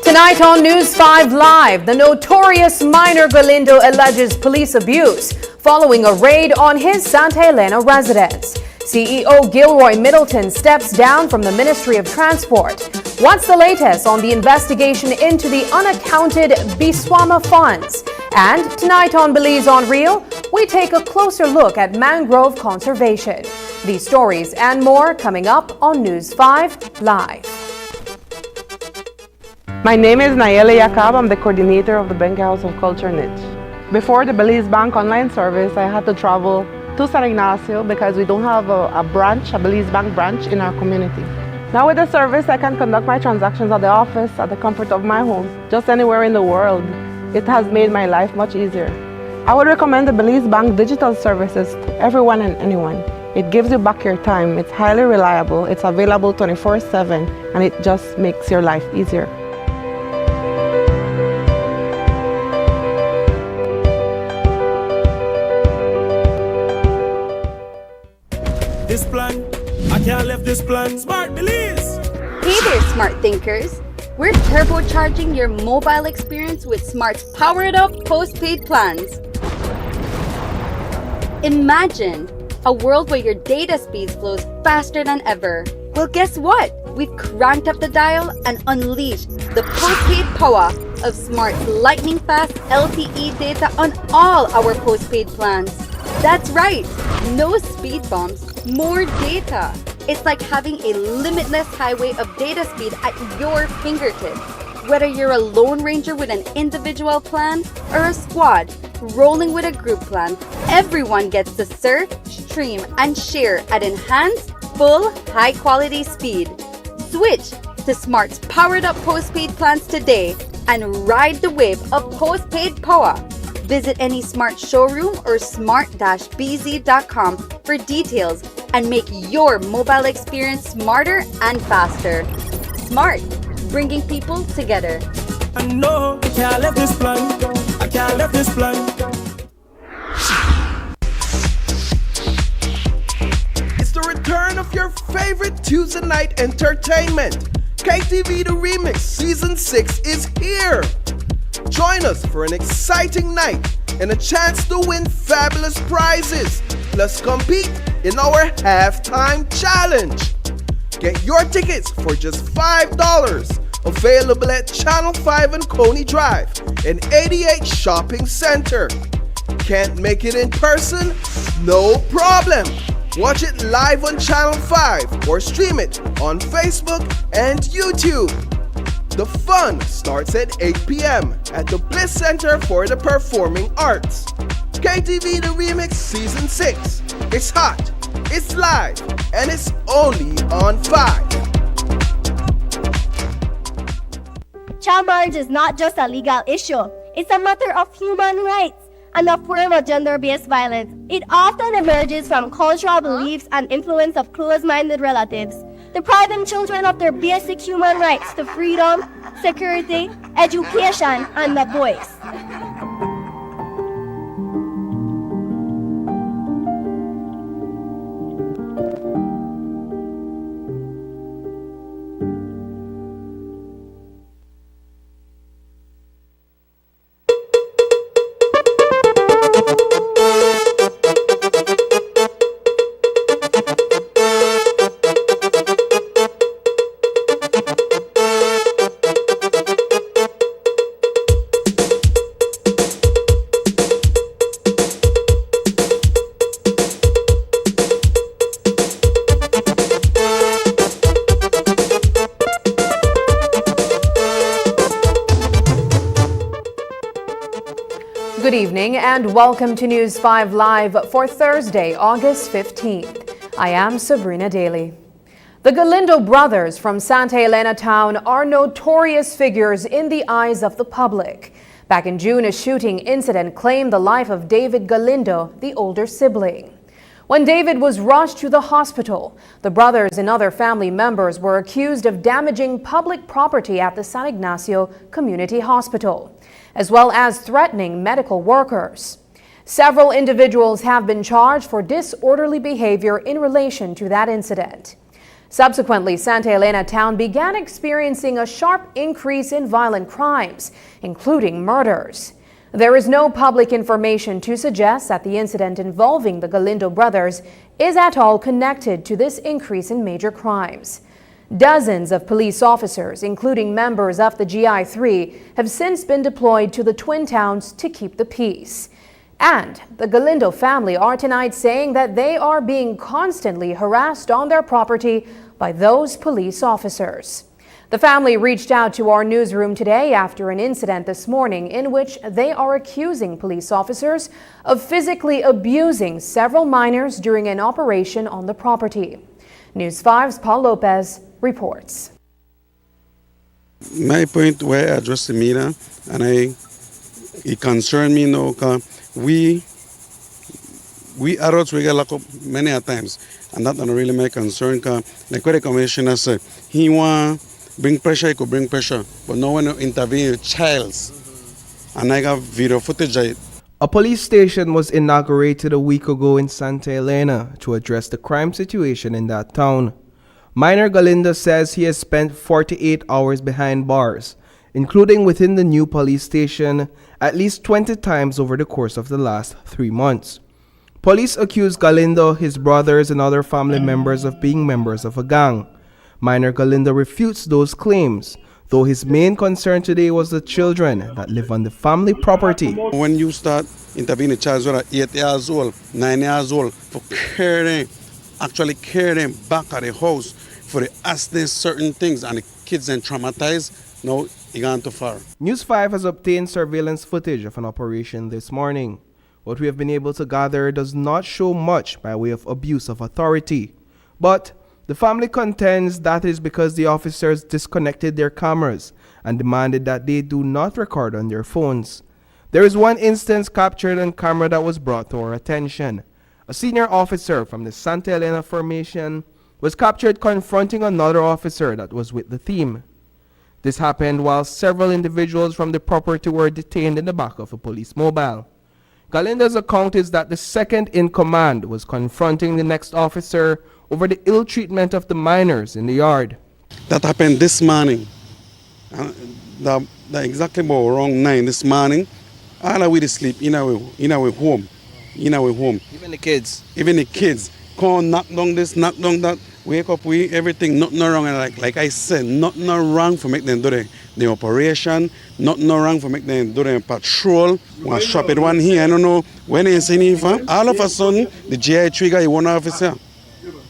Tonight on News 5 Live, the notorious minor Galindo alleges police abuse following a raid on his Santa Elena residence. CEO Gilroy Middleton steps down from the Ministry of Transport. What's the latest on the investigation into the unaccounted Biswama funds? And tonight on Belize on Real, we take a closer look at mangrove conservation. These stories and more coming up on News 5 Live. My name is Nayeli Yakab. I'm the coordinator of the Benke House of Culture niche. Before the Belize Bank online service, I had to travel to San Ignacio because we don't have a Belize Bank branch in our community. Now with the service, I can conduct my transactions at the office, at the comfort of my home, just anywhere in the world. It has made my life much easier. I would recommend the Belize Bank digital services to everyone and anyone. It gives you back your time, it's highly reliable, it's available 24/7, and it just makes your life easier. This plan, I can't leave this plan. Smart Belize! Hey there, smart thinkers! We're turbocharging your mobile experience with Smart's powered up postpaid plans. Imagine a world where your data speeds flows faster than ever. Well, guess what? We've cranked up the dial and unleashed the postpaid power of Smart's lightning-fast LTE data on all our postpaid plans. That's right, no speed bumps, more data. It's like having a limitless highway of data speed at your fingertips. Whether you're a lone ranger with an individual plan or a squad rolling with a group plan, everyone gets to surf, stream, and share at enhanced, full, high-quality speed. Switch to Smart's powered-up postpaid plans today and ride the wave of postpaid power. Visit any Smart showroom or smart-bz.com for details and make your mobile experience smarter and faster. Smart, bringing people together. I know I can't let this plan. I can't let this plan. It's the return of your favorite Tuesday night entertainment. KTV The Remix Season 6 is here. Join us for an exciting night and a chance to win fabulous prizes. Plus compete in our halftime challenge. Get your tickets for just $5. Available at Channel 5 and Coney Drive and 88 Shopping Center. Can't make it in person? No problem. Watch it live on Channel 5 or stream it on Facebook and YouTube. The fun starts at 8 p.m. at the Bliss Center for the Performing Arts. KTV The Remix Season 6. It's hot, it's live, and it's only on 5. Child marriage is not just a legal issue. It's a matter of human rights and a form of gender-based violence. It often emerges from cultural beliefs and influence of closed-minded relatives, depriving children of their basic human rights to freedom, security, education, and a voice. Good evening and welcome to News 5 Live for Thursday, August 15th. I am Sabrina Daly. The Galindo brothers from Santa Elena town are notorious figures in the eyes of the public. Back in June, a shooting incident claimed the life of David Galindo, the older sibling. When David was rushed to the hospital, the brothers and other family members were accused of damaging public property at the San Ignacio Community Hospital, as well as threatening medical workers. Several individuals have been charged for disorderly behavior in relation to that incident. Subsequently, Santa Elena town began experiencing a sharp increase in violent crimes, including murders. There is no public information to suggest that the incident involving the Galindo brothers is at all connected to this increase in major crimes. Dozens of police officers, including members of the GI3, have since been deployed to the twin towns to keep the peace. And the Galindo family are tonight saying that they are being constantly harassed on their property by those police officers. The family reached out to our newsroom today after an incident this morning in which they are accusing police officers of physically abusing several minors during an operation on the property. News 5's Paul Lopez reports. My point where I address the media, and it concerned me now, because we adults, we get locked up many a times, and that don't really make concern, because like what the commissioner said, he want bring pressure, he could bring pressure, but no one intervene with childs, and I got video footage of it. A police station was inaugurated a week ago in Santa Elena to address the crime situation in that town. Minor Galindo says he has spent 48 hours behind bars, including within the new police station, at least 20 times over the course of the last 3 months. Police accuse Galindo, his brothers, and other family members of being members of a gang. Minor Galindo refutes those claims, though his main concern today was the children that live on the family property. When you start intervening child who are 8 years old, 9 years old, for actually carry them back at the house, for they ask them certain things and the kids then traumatized, now it gone too far. News 5 has obtained surveillance footage of an operation this morning. What we have been able to gather does not show much by way of abuse of authority. But the family contends that is because the officers disconnected their cameras and demanded that they do not record on their phones. There is one instance captured on camera that was brought to our attention. A senior officer from the Santa Elena formation was captured confronting another officer that was with the team. This happened while several individuals from the property were detained in the back of a police mobile. Galinda's account is that the second in command was confronting the next officer over the ill treatment of the minors in the yard. That happened this morning. That exactly about around 9 this morning. All of we to sleep in our home. Even the kids. Even the kids come knock down this, knock down that. Wake up, everything, nothing wrong. And like I said, nothing wrong for make them do the operation. Nothing wrong for make them do the patrol. One shop it one here, I don't know when they see it. All of a sudden, the GI trigger is one officer.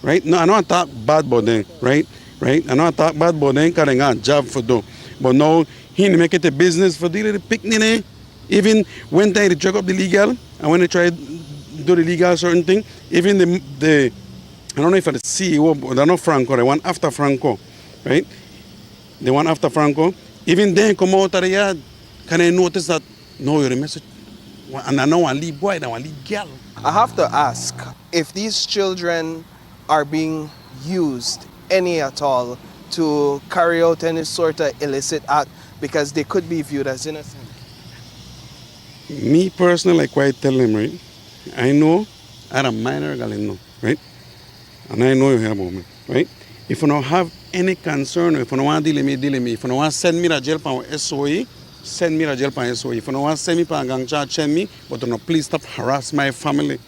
Right? No, I don't talk bad about them, right? I don't talk bad about them because they got a job for do. But now, he make it a business for dealing with the picnic. Even when they drug up the legal, and when they try to do the legal certain thing, even the I don't know if the CEO, but they're not Franco, the one after Franco, right? The one after Franco, even then come out of the yard, can I notice that, no, you're a message, and I know I leave boy, I want to leave girl. I have to ask if these children are being used, any at all, to carry out any sort of illicit act because they could be viewed as innocent. Me personally, like I tell them, right? I know I'm a minor girl, know, right? And I know you hear about me, right? If you don't have any concern, if you don't want to deal with me, if you don't want to send me to jail for SOE, send me to jail for SOE. If you don't want to send me for a gang charge, send me, but no, please stop harass my family.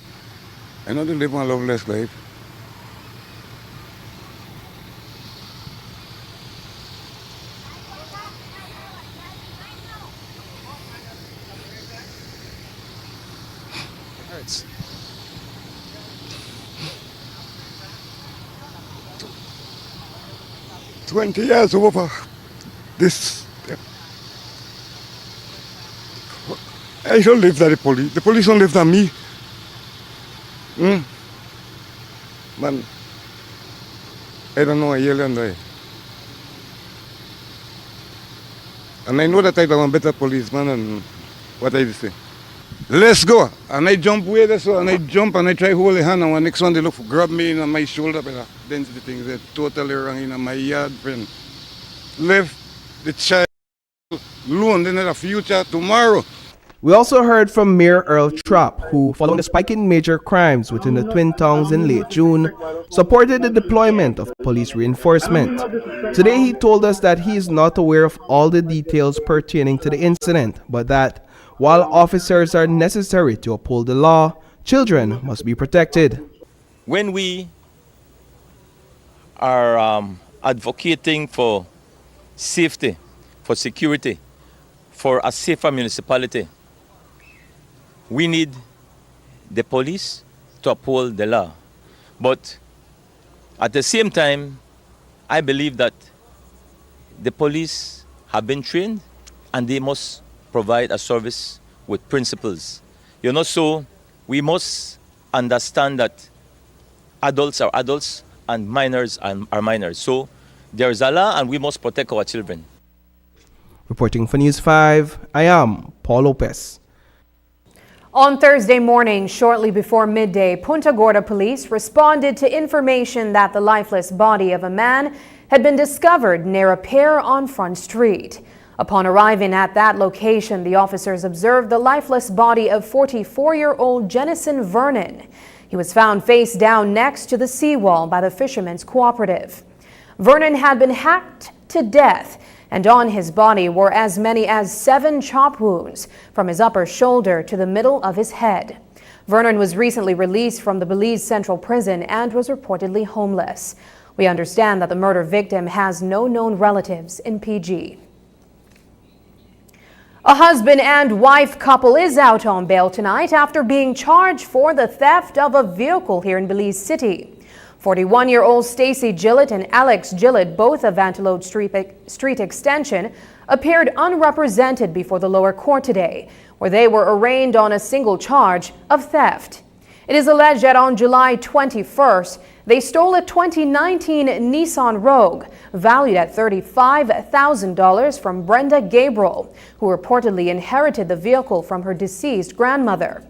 I know they live a loveless life. It hurts. "20 years over this. I don't live that the police. The police don't live that me. Man, I don't know a alien there. And I know that I'm a better policeman than what I say. Let's go. And I jump way this way, and I jump and I try hold the hand, and the next one they look for grab me in my shoulder, but then the things are totally wrong in my yard, friend. Left the child alone, then the future tomorrow. We also heard from Mayor Earl Trapp, who, following the spike in major crimes within the Twin Towns in late June, supported the deployment of police reinforcement. Today he told us that he is not aware of all the details pertaining to the incident, but that while officers are necessary to uphold the law, children must be protected. When we are advocating for safety, for security, for a safer municipality, we need the police to uphold the law. But at the same time, I believe that the police have been trained and they must provide a service with principles. So we must understand that adults are adults and minors are minors. So there is a law and we must protect our children. Reporting for News 5, I am Paul Lopez. On Thursday morning, shortly before midday, Punta Gorda police responded to information that the lifeless body of a man had been discovered near a pier on Front Street. Upon arriving at that location, the officers observed the lifeless body of 44-year-old Jennison Vernon. He was found face down next to the seawall by the Fishermen's Cooperative. Vernon had been hacked to death, and on his body were as many as 7 chop wounds from his upper shoulder to the middle of his head. Vernon was recently released from the Belize Central Prison and was reportedly homeless. We understand that the murder victim has no known relatives in PG. A husband and wife couple is out on bail tonight after being charged for the theft of a vehicle here in Belize City. 41-year-old Stacy Gillett and Alex Gillett, both of Antelope Street Extension, appeared unrepresented before the lower court today, where they were arraigned on a single charge of theft. It is alleged that on July 21st, they stole a 2019 Nissan Rogue, valued at $35,000 from Brenda Gabriel, who reportedly inherited the vehicle from her deceased grandmother.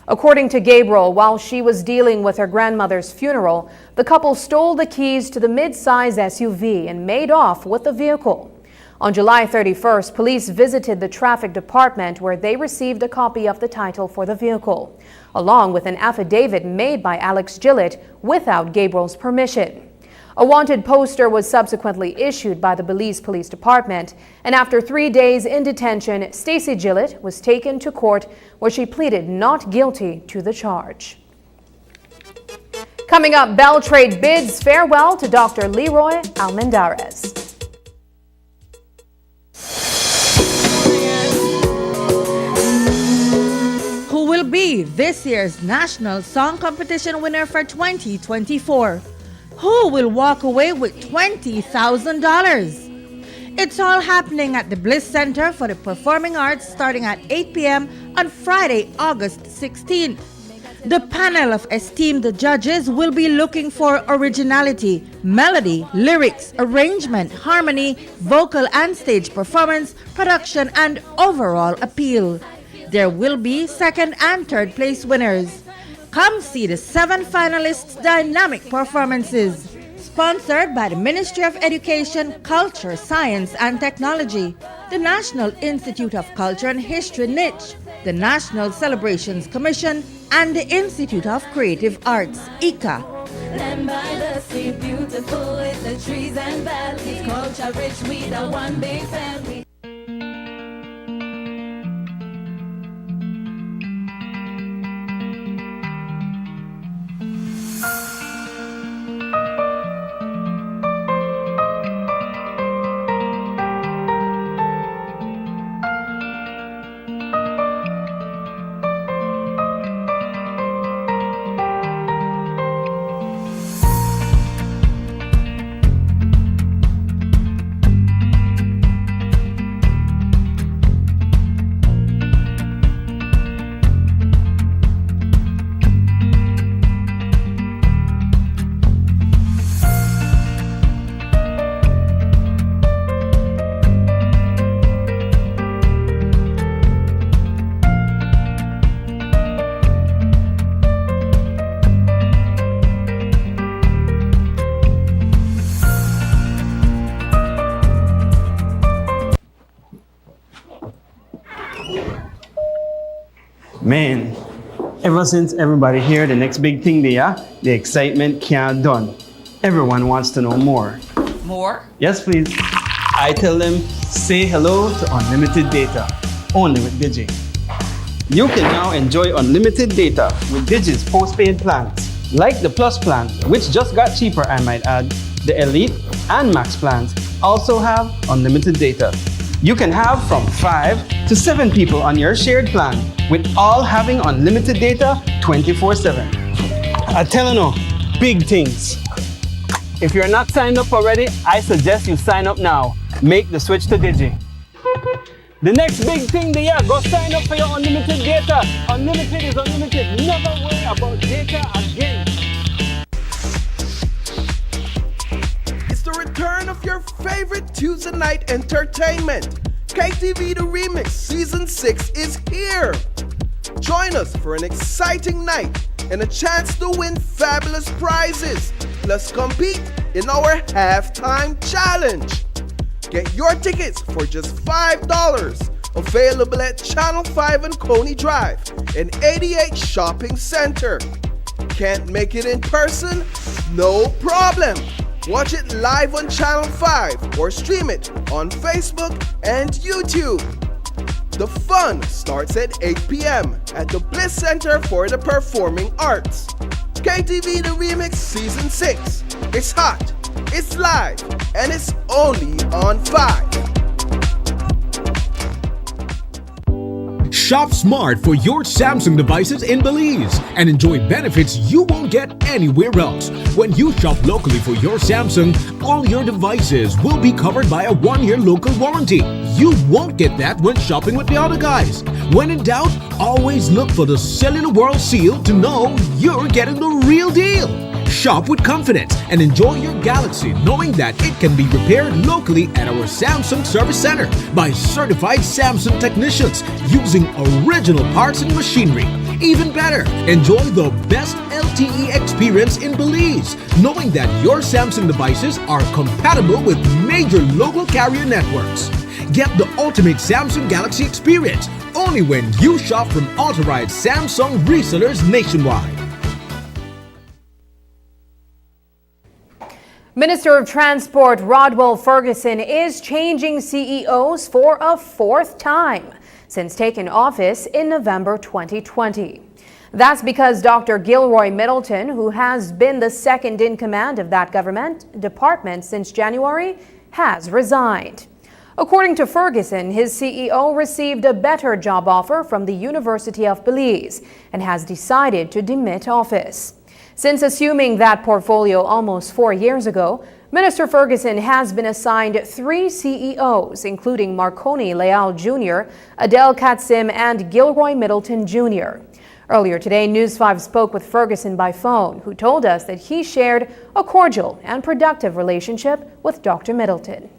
According to Gabriel, while she was dealing with her grandmother's funeral, the couple stole the keys to the mid-size SUV and made off with the vehicle. On July 31st, police visited the traffic department where they received a copy of the title for the vehicle, along with an affidavit made by Alex Gillett without Gabriel's permission. A wanted poster was subsequently issued by the Belize Police Department, and after 3 days in detention, Stacy Gillett was taken to court where she pleaded not guilty to the charge. Coming up, Beltrade bids farewell to Dr. Leroy Almendarez. Who will be this year's National Song Competition winner for 2024? Who will walk away with $20,000? It's all happening at the Bliss Center for the Performing Arts starting at 8 p.m. on Friday, August 16th. The panel of esteemed judges will be looking for originality, melody, lyrics, arrangement, harmony, vocal and stage performance, production, and overall appeal. There will be second and third place winners. Come see the 7 finalists' dynamic performances. Sponsored by the Ministry of Education, Culture, Science and Technology, the National Institute of Culture and History Niche, the National Celebrations Commission, and the Institute of Creative Arts, ICA. Land by the sea, beautiful with the trees and valleys, culture rich, we are one big family. Man, ever since everybody here, the next big thing there, the excitement can't done. Everyone wants to know more. More? Yes, please. I tell them, say hello to unlimited data, only with Digi. You can now enjoy unlimited data with Digi's postpaid plans, like the Plus plan, which just got cheaper, I might add. The Elite and Max plans also have unlimited data. You can have from 5 to 7 people on your shared plan, with all having unlimited data 24/7. I tell you, big things. If you're not signed up already, I suggest you sign up now. Make the switch to Digi. The next big thing there, go sign up for your unlimited data. Unlimited is unlimited. Never worry about data again. It's the return of your favorite Tuesday night entertainment. KTV The Remix Season 6 is here. Join us for an exciting night and a chance to win fabulous prizes. Plus compete in our halftime challenge. Get your tickets for just $5. Available at Channel 5 and Coney Drive and 88 Shopping Center. Can't make it in person? No problem. Watch it live on Channel 5 or stream it on Facebook and YouTube. The fun starts at 8 p.m. at the Bliss Center for the Performing Arts. KTV The Remix Season 6. It's hot, It's live and it's only on 5. Shop smart for your Samsung devices in Belize and enjoy benefits you won't get anywhere else. When you shop locally for your Samsung, all your devices will be covered by a 1-year local warranty. You won't get that when shopping with the other guys. When in doubt, always look for the Cellular World seal to know you're getting the real deal. Shop with confidence and enjoy your Galaxy knowing that it can be repaired locally at our Samsung Service Center by certified Samsung technicians using original parts and machinery. Even better, enjoy the best LTE experience in Belize knowing that your Samsung devices are compatible with major local carrier networks. Get the ultimate Samsung Galaxy experience only when you shop from authorized Samsung resellers nationwide. Minister of Transport Rodwell Ferguson is changing CEOs for a 4th time since taking office in November 2020. That's because Dr. Gilroy Middleton, who has been the second in command of that government department since January, has resigned. According to Ferguson, his CEO received a better job offer from the University of Belize and has decided to demit office. Since assuming that portfolio almost 4 years ago, Minister Ferguson has been assigned 3 CEOs, including Marconi Leal Jr., Adele Katsim, and Gilroy Middleton Jr. Earlier today, News 5 spoke with Ferguson by phone, who told us that he shared a cordial and productive relationship with Dr. Middleton.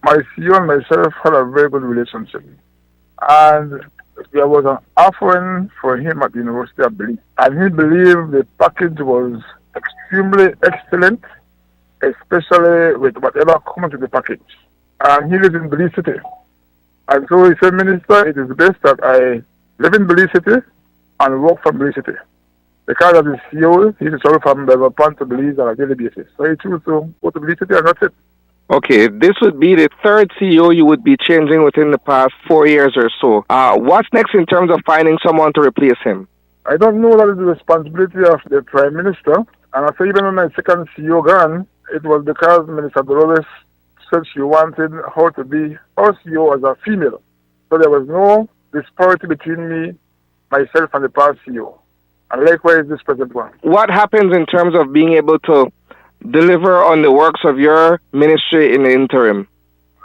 My CEO and myself had a very good relationship. And there was an offering for him at the University of Belize. And he believed the package was extremely excellent, especially with whatever comes with the package. And he lives in Belize City. And so he said, Minister, it is best that I live in Belize City and work from Belize City. Because as the CEO, he is travel from Beltrade to Belize on a daily basis. So he chose to go to Belize City and that's it. Okay, this would be the 3rd CEO you would be changing within the past 4 years or so. What's next in terms of finding someone to replace him? I don't know. That is the responsibility of the Prime Minister. And I say even when my second CEO gone, it was because Minister Dolores said she wanted her to be her CEO as a female. So there was no disparity between me, myself, and the past CEO. And likewise this present one. What happens in terms of being able to deliver on the works of your ministry in the interim?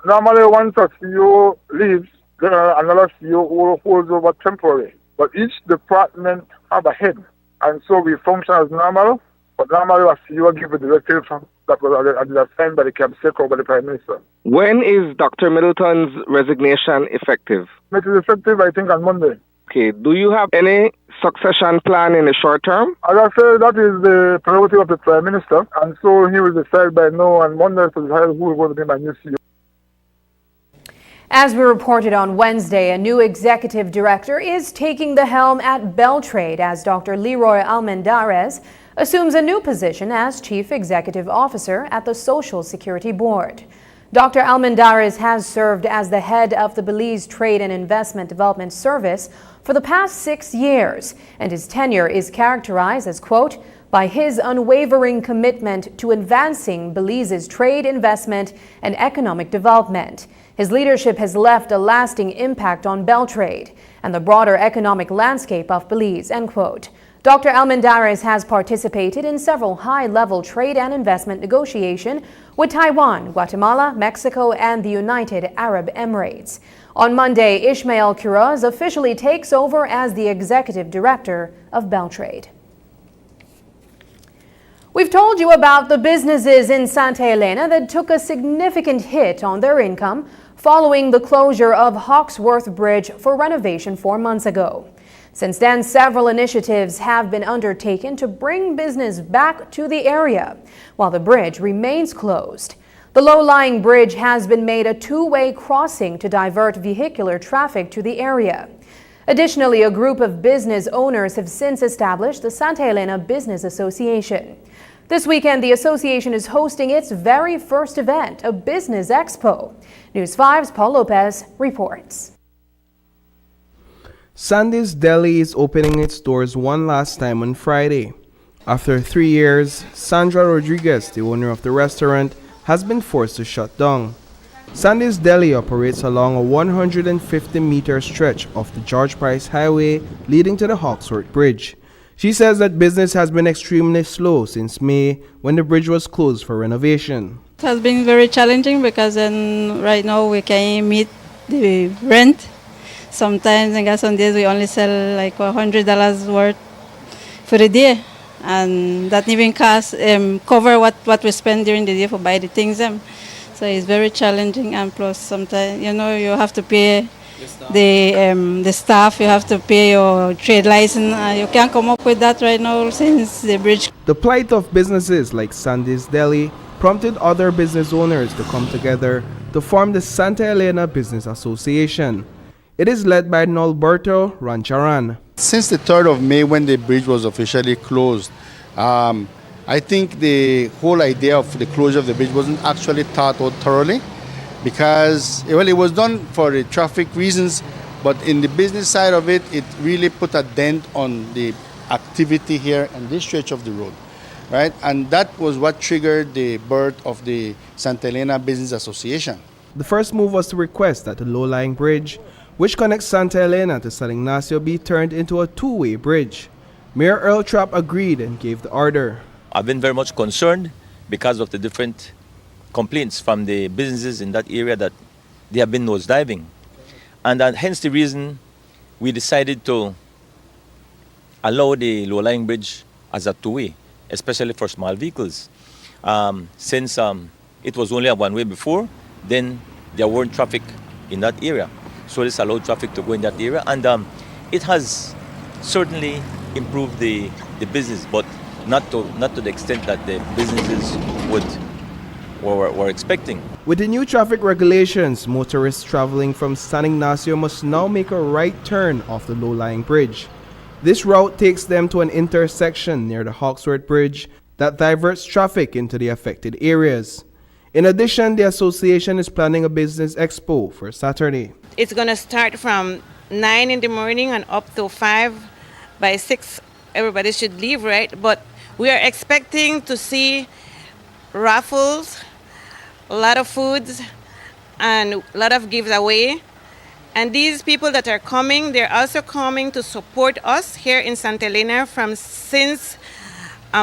Normally, once a CEO leaves, then another CEO holds over temporarily. But each department have a head, and so we function as normal. But normally, a CEO gives a directive that was assigned by the CABSEC or by the Prime Minister. When is Dr. Middleton's resignation effective? It is effective, I think, on Monday. Okay. Do you have any succession plan in the short term? As I said, that is the prerogative of the Prime Minister, and so he will decide by now on Monday to decide who is going to be my new CEO. As we reported on Wednesday, a new executive director is taking the helm at Beltrade as Dr. Leroy Almendarez assumes a new position as Chief Executive Officer at the Social Security Board. Dr. Almendarez has served as the head of the Belize Trade and Investment Development Service for the past 6 years, and his tenure is characterized as, quote, by his unwavering commitment to advancing Belize's trade, investment, and economic development. His leadership has left a lasting impact on Beltrade and the broader economic landscape of Belize, end quote. Dr. Almendarez has participated in several high-level trade and investment negotiations with Taiwan, Guatemala, Mexico, and the United Arab Emirates. On Monday, Ishmael Quiroz officially takes over as the executive director of Beltrade. We've told you about the businesses in Santa Elena that took a significant hit on their income following the closure of Hawksworth Bridge for renovation 4 months ago. Since then, several initiatives have been undertaken to bring business back to the area while the bridge remains closed. The low-lying bridge has been made a two-way crossing to divert vehicular traffic to the area. Additionally, a group of business owners have since established the Santa Elena Business Association. This weekend, the association is hosting its very first event, a business expo. News 5's Paul Lopez reports. Sandy's Deli is opening its doors one last time on Friday. After 3 years, Sandra Rodriguez, the owner of the restaurant, has been forced to shut down. Sandy's Deli operates along a 150-meter stretch of the George Price Highway leading to the Hawksworth Bridge. She says that business has been extremely slow since May when the bridge was closed for renovation. It has been very challenging because right now we can't meet the rent. Sometimes and some days we only sell like $100 worth for the day, and that even cover what we spend during the day for buy the things. So it's very challenging, and plus sometimes you have to pay the staff, you have to pay your trade license. You can't come up with that right now since the bridge. The plight of businesses like Sandy's Deli prompted other business owners to come together to form the Santa Elena Business Association. It is led by Norberto Rancharan. Since the 3rd of May, when the bridge was officially closed, I think the whole idea of the closure of the bridge wasn't actually thought out thoroughly, because it was done for the traffic reasons, but in the business side of it, it really put a dent on the activity here and this stretch of the road, right? And that was what triggered the birth of the Santa Elena Business Association. The first move was to request that the low-lying bridge, which connects Santa Elena to San Ignacio, be turned into a two-way bridge. Mayor Earl Trapp agreed and gave the order. I've been very much concerned because of the different complaints from the businesses in that area that they have been nosediving. And hence the reason we decided to allow the low-lying bridge as a two-way, especially for small vehicles. Since it was only a one-way before, then there weren't traffic in that area. So this allowed traffic to go in that area, and it has certainly improved the business, but not to the extent that the businesses were expecting. With the new traffic regulations, motorists traveling from San Ignacio must now make a right turn off the low-lying bridge. This route takes them to an intersection near the Hawksworth Bridge that diverts traffic into the affected areas. In addition, the association is planning a business expo for Saturday. It's going to start from 9 in the morning and up to 5. By 6, everybody should leave, right? But we are expecting to see raffles, a lot of foods, and a lot of giveaway. And these people that are coming, they're also coming to support us here in Santa Elena since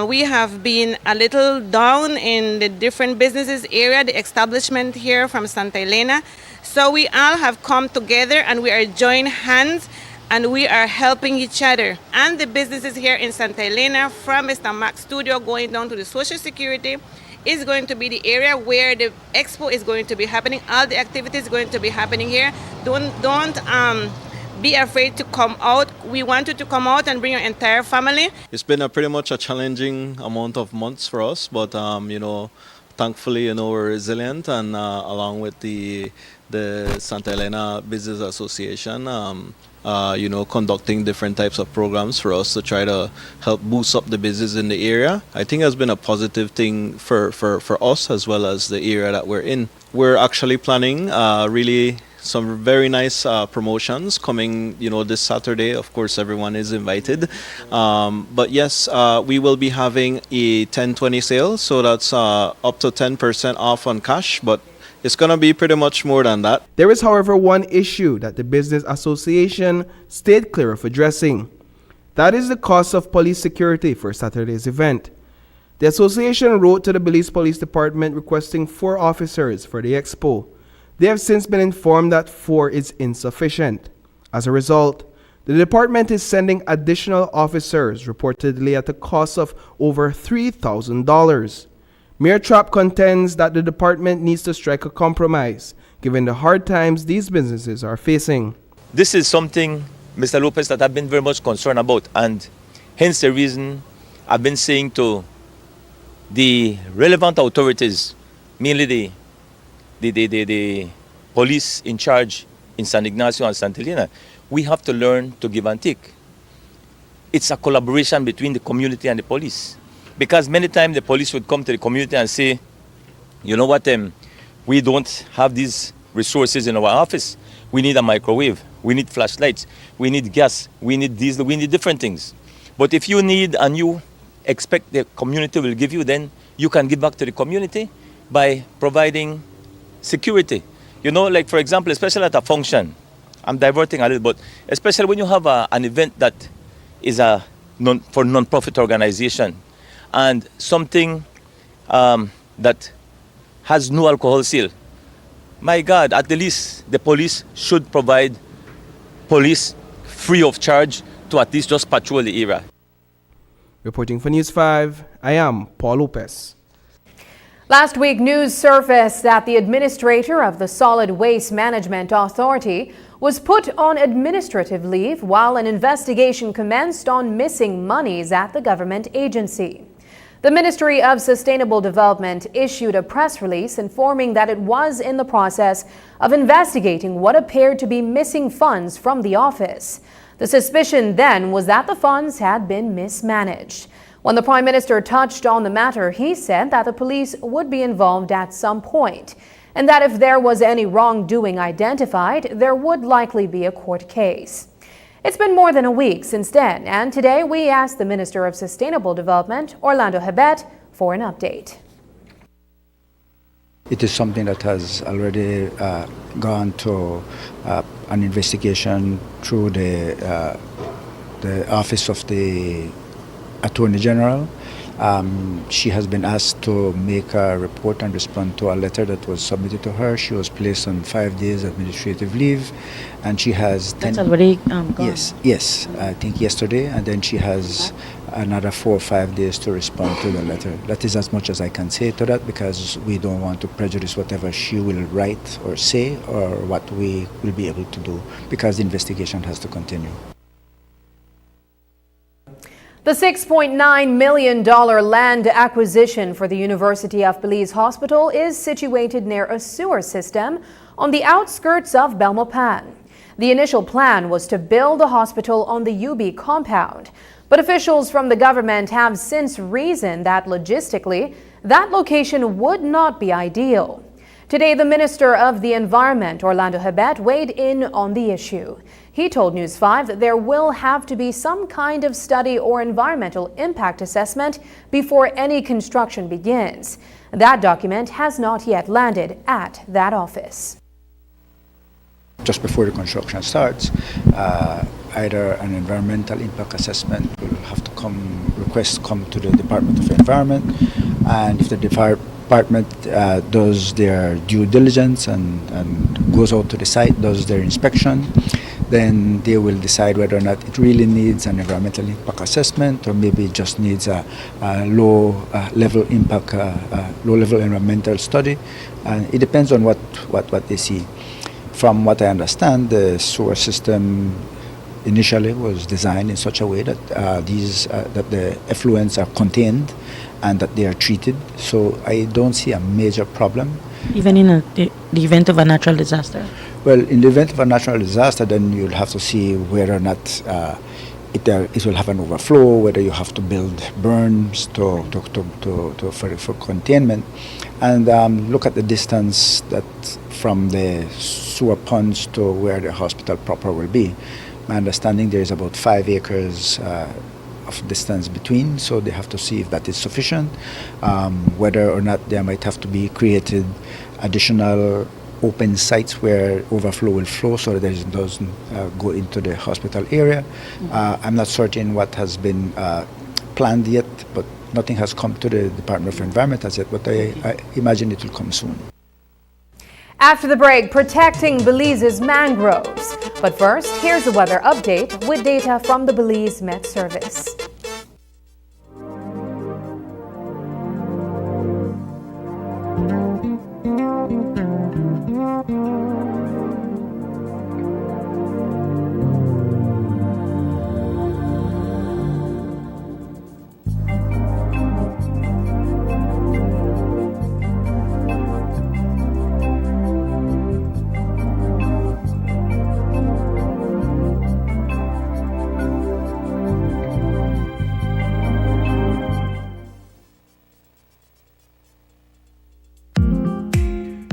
we have been a little down in the different businesses area, the establishment here from Santa Elena. So we all have come together and we are joining hands and we are helping each other. And the businesses here in Santa Elena, from Mr. Mac's studio going down to the Social Security, is going to be the area where the expo is going to be happening. All the activities going to be happening here. Don't be afraid to come out. We want you to come out and bring your entire family. It's been pretty much a challenging amount of months for us, but thankfully, we're resilient, and along with the Santa Elena Business Association, conducting different types of programs for us to try to help boost up the business in the area. I think has been a positive thing for us as well as the area that we're in. We're actually planning really some very nice promotions coming, this Saturday. Of course, everyone is invited. But yes, we will be having a 10-20 sale, so that's up to 10% off on cash, but it's going to be pretty much more than that. There is, however, one issue that the Business Association stayed clear of addressing. That is the cost of police security for Saturday's event. The association wrote to the Belize Police Department requesting 4 officers for the expo. They have since been informed that 4 is insufficient. As a result, the department is sending additional officers, reportedly at a cost of over $3,000. Mayor Trapp contends that the department needs to strike a compromise, given the hard times these businesses are facing. This is something, Mr. Lopez, that I've been very much concerned about, and hence the reason I've been saying to the relevant authorities, mainly the police in charge in San Ignacio and Santa Elena, we have to learn to give and take. It's a collaboration between the community and the police. Because many times the police would come to the community and say, you know what, we don't have these resources in our office. We need a microwave, we need flashlights, we need gas, we need diesel, we need different things. But if you need a new expect the community will give you, then you can give back to the community by providing security. You know, like for example, especially at a function, I'm diverting a little, but especially when you have an event that is for non-profit organization and something that has no alcohol seal. My God, at the least the police should provide police free of charge to at least just patrol the area. Reporting for News 5, I am Paul Lopez. Last week, news surfaced that the administrator of the Solid Waste Management Authority was put on administrative leave while an investigation commenced on missing monies at the government agency. The Ministry of Sustainable Development issued a press release informing that it was in the process of investigating what appeared to be missing funds from the office. The suspicion then was that the funds had been mismanaged. When the Prime Minister touched on the matter, he said that the police would be involved at some point, and that if there was any wrongdoing identified, there would likely be a court case. It's been more than a week since then, and today we asked the Minister of Sustainable Development, Orlando Hebet, for an update. It is something that has already gone to an investigation through the Office of the Attorney General. She has been asked to make a report and respond to a letter that was submitted to her. She was placed on 5 days administrative leave, and she has That's already gone. Yes, I think yesterday, and then she has another 4 or 5 days to respond to the letter. That is as much as I can say to that, because we don't want to prejudice whatever she will write or say or what we will be able to do, because the investigation has to continue. The $6.9 million land acquisition for the University of Belize Hospital is situated near a sewer system on the outskirts of Belmopan. The initial plan was to build the hospital on the UB compound, but officials from the government have since reasoned that logistically, that location would not be ideal. Today, the Minister of the Environment, Orlando Hebet, weighed in on the issue. He told News 5 that there will have to be some kind of study or environmental impact assessment before any construction begins. That document has not yet landed at that office. Just before the construction starts, either an environmental impact assessment will have to come to the Department of Environment, and if the department does their due diligence and goes out to the site, does their inspection, then they will decide whether or not it really needs an environmental impact assessment, or maybe it just needs a low-level impact, low-level environmental study. It depends on what they see. From what I understand, the sewer system initially was designed in such a way that that the effluents are contained and that they are treated. So I don't see a major problem. Even in the event of a natural disaster? Well, in the event of a natural disaster, then you'll have to see whether or not it will have an overflow, whether you have to build berms for containment, and look at the distance that from the sewer ponds to where the hospital proper will be. My understanding, there is about 5 acres of distance between, so they have to see if that is sufficient, whether or not there might have to be created additional open sites where overflow will flow so that it doesn't go into the hospital area. I'm not certain what has been planned yet, but nothing has come to the Department of Environment as yet, but I imagine it will come soon. After the break, protecting Belize's mangroves. But first, here's a weather update with data from the Belize Met Service.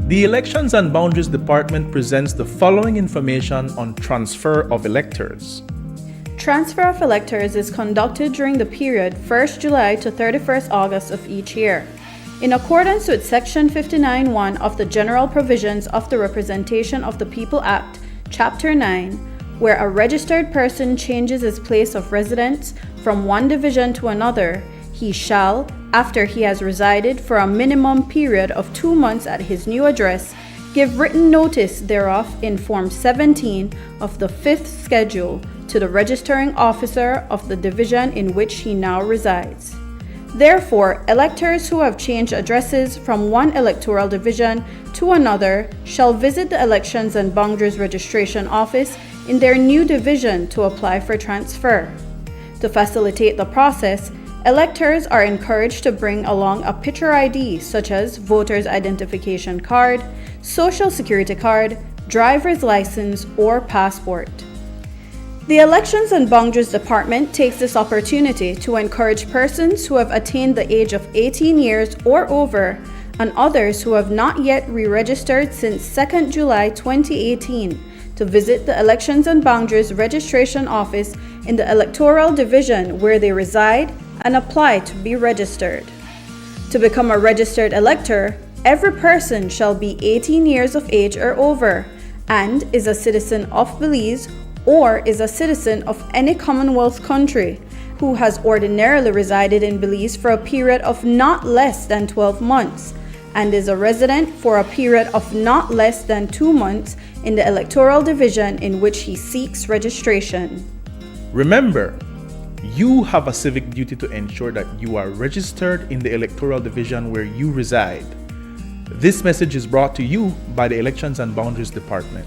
The Elections and Boundaries Department presents the following information on transfer of electors. transfer of electors is conducted during the period 1st July to 31st August of each year. In accordance with Section 59(1) of the General Provisions of the Representation of the People Act, Chapter 9, where a registered person changes his place of residence from one division to another, he shall, after he has resided for a minimum period of 2 months at his new address, give written notice thereof in Form 17 of the 5th Schedule to the registering officer of the division in which he now resides. Therefore, electors who have changed addresses from one electoral division to another shall visit the Elections and Boundaries Registration Office in their new division to apply for transfer. To facilitate the process, electors are encouraged to bring along a picture ID such as voter's identification card, social security card, driver's license, or passport. The Elections and Boundaries Department takes this opportunity to encourage persons who have attained the age of 18 years or over and others who have not yet re-registered since 2nd July 2018 to visit the Elections and Boundaries Registration Office in the electoral division where they reside and apply to be registered. To become a registered elector, every person shall be 18 years of age or over and is a citizen of Belize or is a citizen of any Commonwealth country who has ordinarily resided in Belize for a period of not less than 12 months and is a resident for a period of not less than 2 months in the electoral division in which he seeks registration. Remember, you have a civic duty to ensure that you are registered in the electoral division where you reside. This message is brought to you by the Elections and Boundaries Department.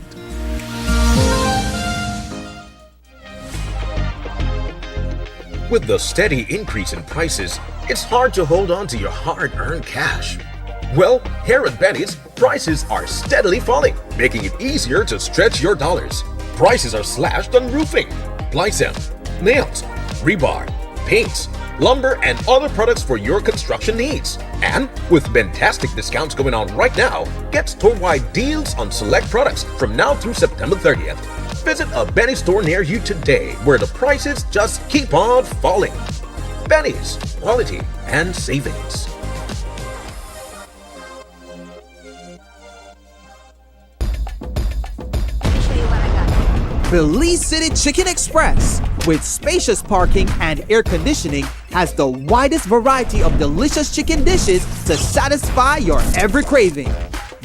With the steady increase in prices, it's hard to hold on to your hard-earned cash. Well, here at Benny's, prices are steadily falling, making it easier to stretch your dollars. Prices are slashed on roofing, plywood, nails, rebar, paints, lumber, and other products for your construction needs. And with fantastic discounts going on right now, get store-wide deals on select products from now through September 30th. Visit a Benny's store near you today where the prices just keep on falling. Benny's, quality and savings. Belize City Chicken Express, with spacious parking and air conditioning, has the widest variety of delicious chicken dishes to satisfy your every craving.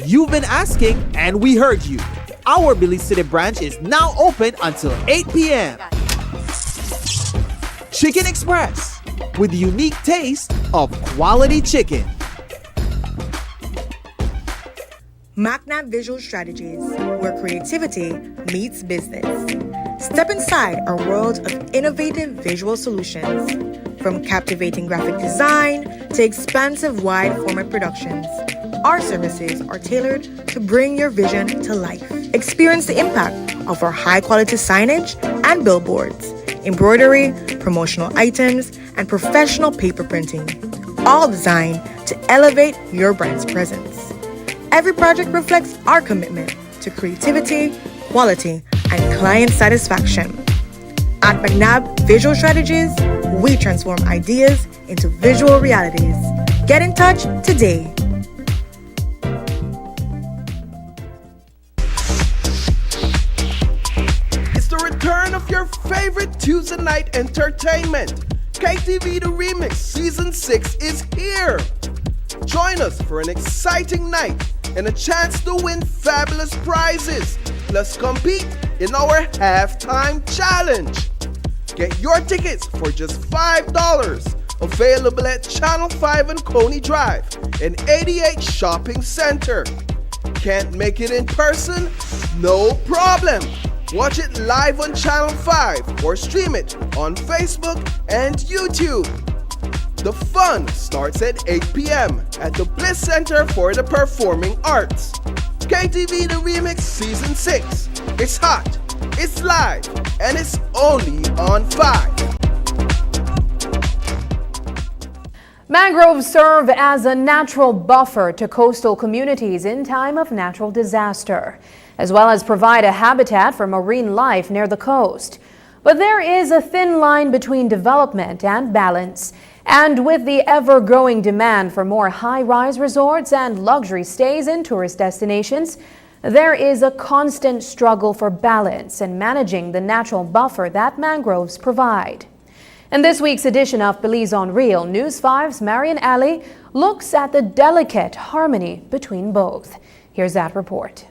You've been asking, and we heard you. Our Belize City branch is now open until 8 p.m. Chicken Express, with the unique taste of quality chicken. MacNav Visual Strategies, where creativity meets business. Step inside our world of innovative visual solutions. From captivating graphic design to expansive wide-format productions, our services are tailored to bring your vision to life. Experience the impact of our high-quality signage and billboards, embroidery, promotional items, and professional paper printing, all designed to elevate your brand's presence. Every project reflects our commitment to creativity, quality, and client satisfaction. At MacNav Visual Strategies, we transform ideas into visual realities. Get in touch today. It's the return of your favorite Tuesday night entertainment. KTV The Remix Season 6 is here. Join us for an exciting night and a chance to win fabulous prizes. Plus compete in our halftime challenge. Get your tickets for just $5. Available at Channel 5 and Coney Drive and 88 Shopping Center. Can't make it in person? No problem. Watch it live on Channel 5 or stream it on Facebook and YouTube. The fun starts at 8 p.m. at the Bliss Center for the Performing Arts. KTV The Remix Season 6. It's hot, it's live, and it's only on 5. Mangroves serve as a natural buffer to coastal communities in time of natural disaster, as well as provide a habitat for marine life near the coast. But there is a thin line between development and balance. And with the ever-growing demand for more high-rise resorts and luxury stays in tourist destinations, there is a constant struggle for balance and managing the natural buffer that mangroves provide. In this week's edition of Belize on Real, News 5's Marian Ali looks at the delicate harmony between both. Here's that report.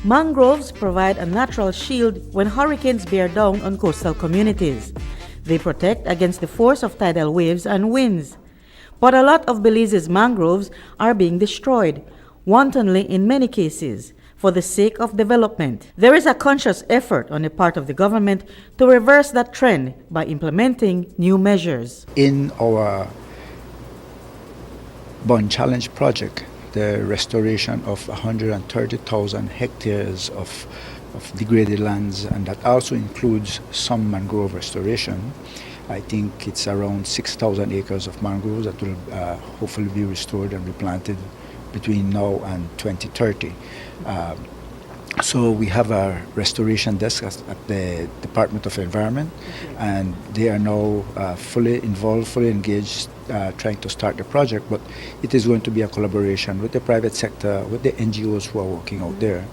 Mangroves provide a natural shield when hurricanes bear down on coastal communities. They protect against the force of tidal waves and winds. But a lot of Belize's mangroves are being destroyed, wantonly in many cases, for the sake of development. There is a conscious effort on the part of the government to reverse that trend by implementing new measures. In our Bond Challenge project, the restoration of 130,000 hectares of degraded lands, and that also includes some mangrove restoration. I think it's around 6,000 acres of mangroves that will hopefully be restored and replanted between now and 2030. So we have a restoration desk at the Department of Environment, and they are now fully involved, fully engaged, trying to start the project. But it is going to be a collaboration with the private sector, with the NGOs who are working out there.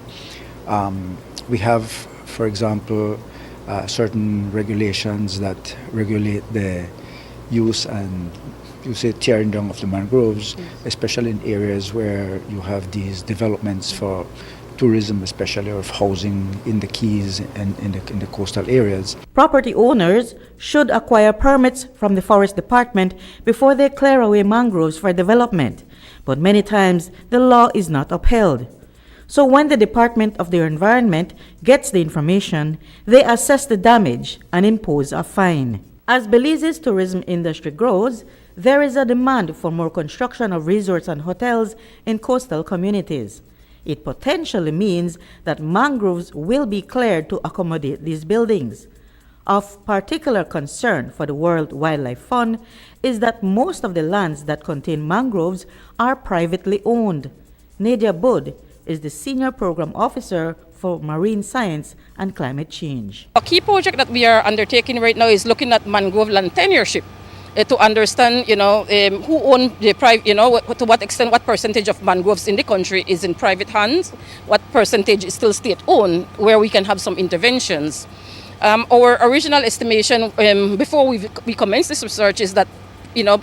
We have, for example, certain regulations that regulate the use and tearing down of the mangroves, especially in areas where you have these developments for tourism, especially, or of housing in the Keys and in the coastal areas. Property owners should acquire permits from the Forest Department before they clear away mangroves for development, but many times the law is not upheld. So when the Department of the Environment gets the information, they assess the damage and impose a fine. As Belize's tourism industry grows, there is a demand for more construction of resorts and hotels in coastal communities. It potentially means that mangroves will be cleared to accommodate these buildings. Of particular concern for the World Wildlife Fund is that most of the lands that contain mangroves are privately owned. Nadia Bud is the Senior Program Officer for Marine Science and Climate Change. A key project that we are undertaking right now is looking at mangrove land tenureship. To understand, who own the private, to what extent, what percentage of mangroves in the country is in private hands, what percentage is still state-owned, where we can have some interventions. Our original estimation before we commenced this research is that,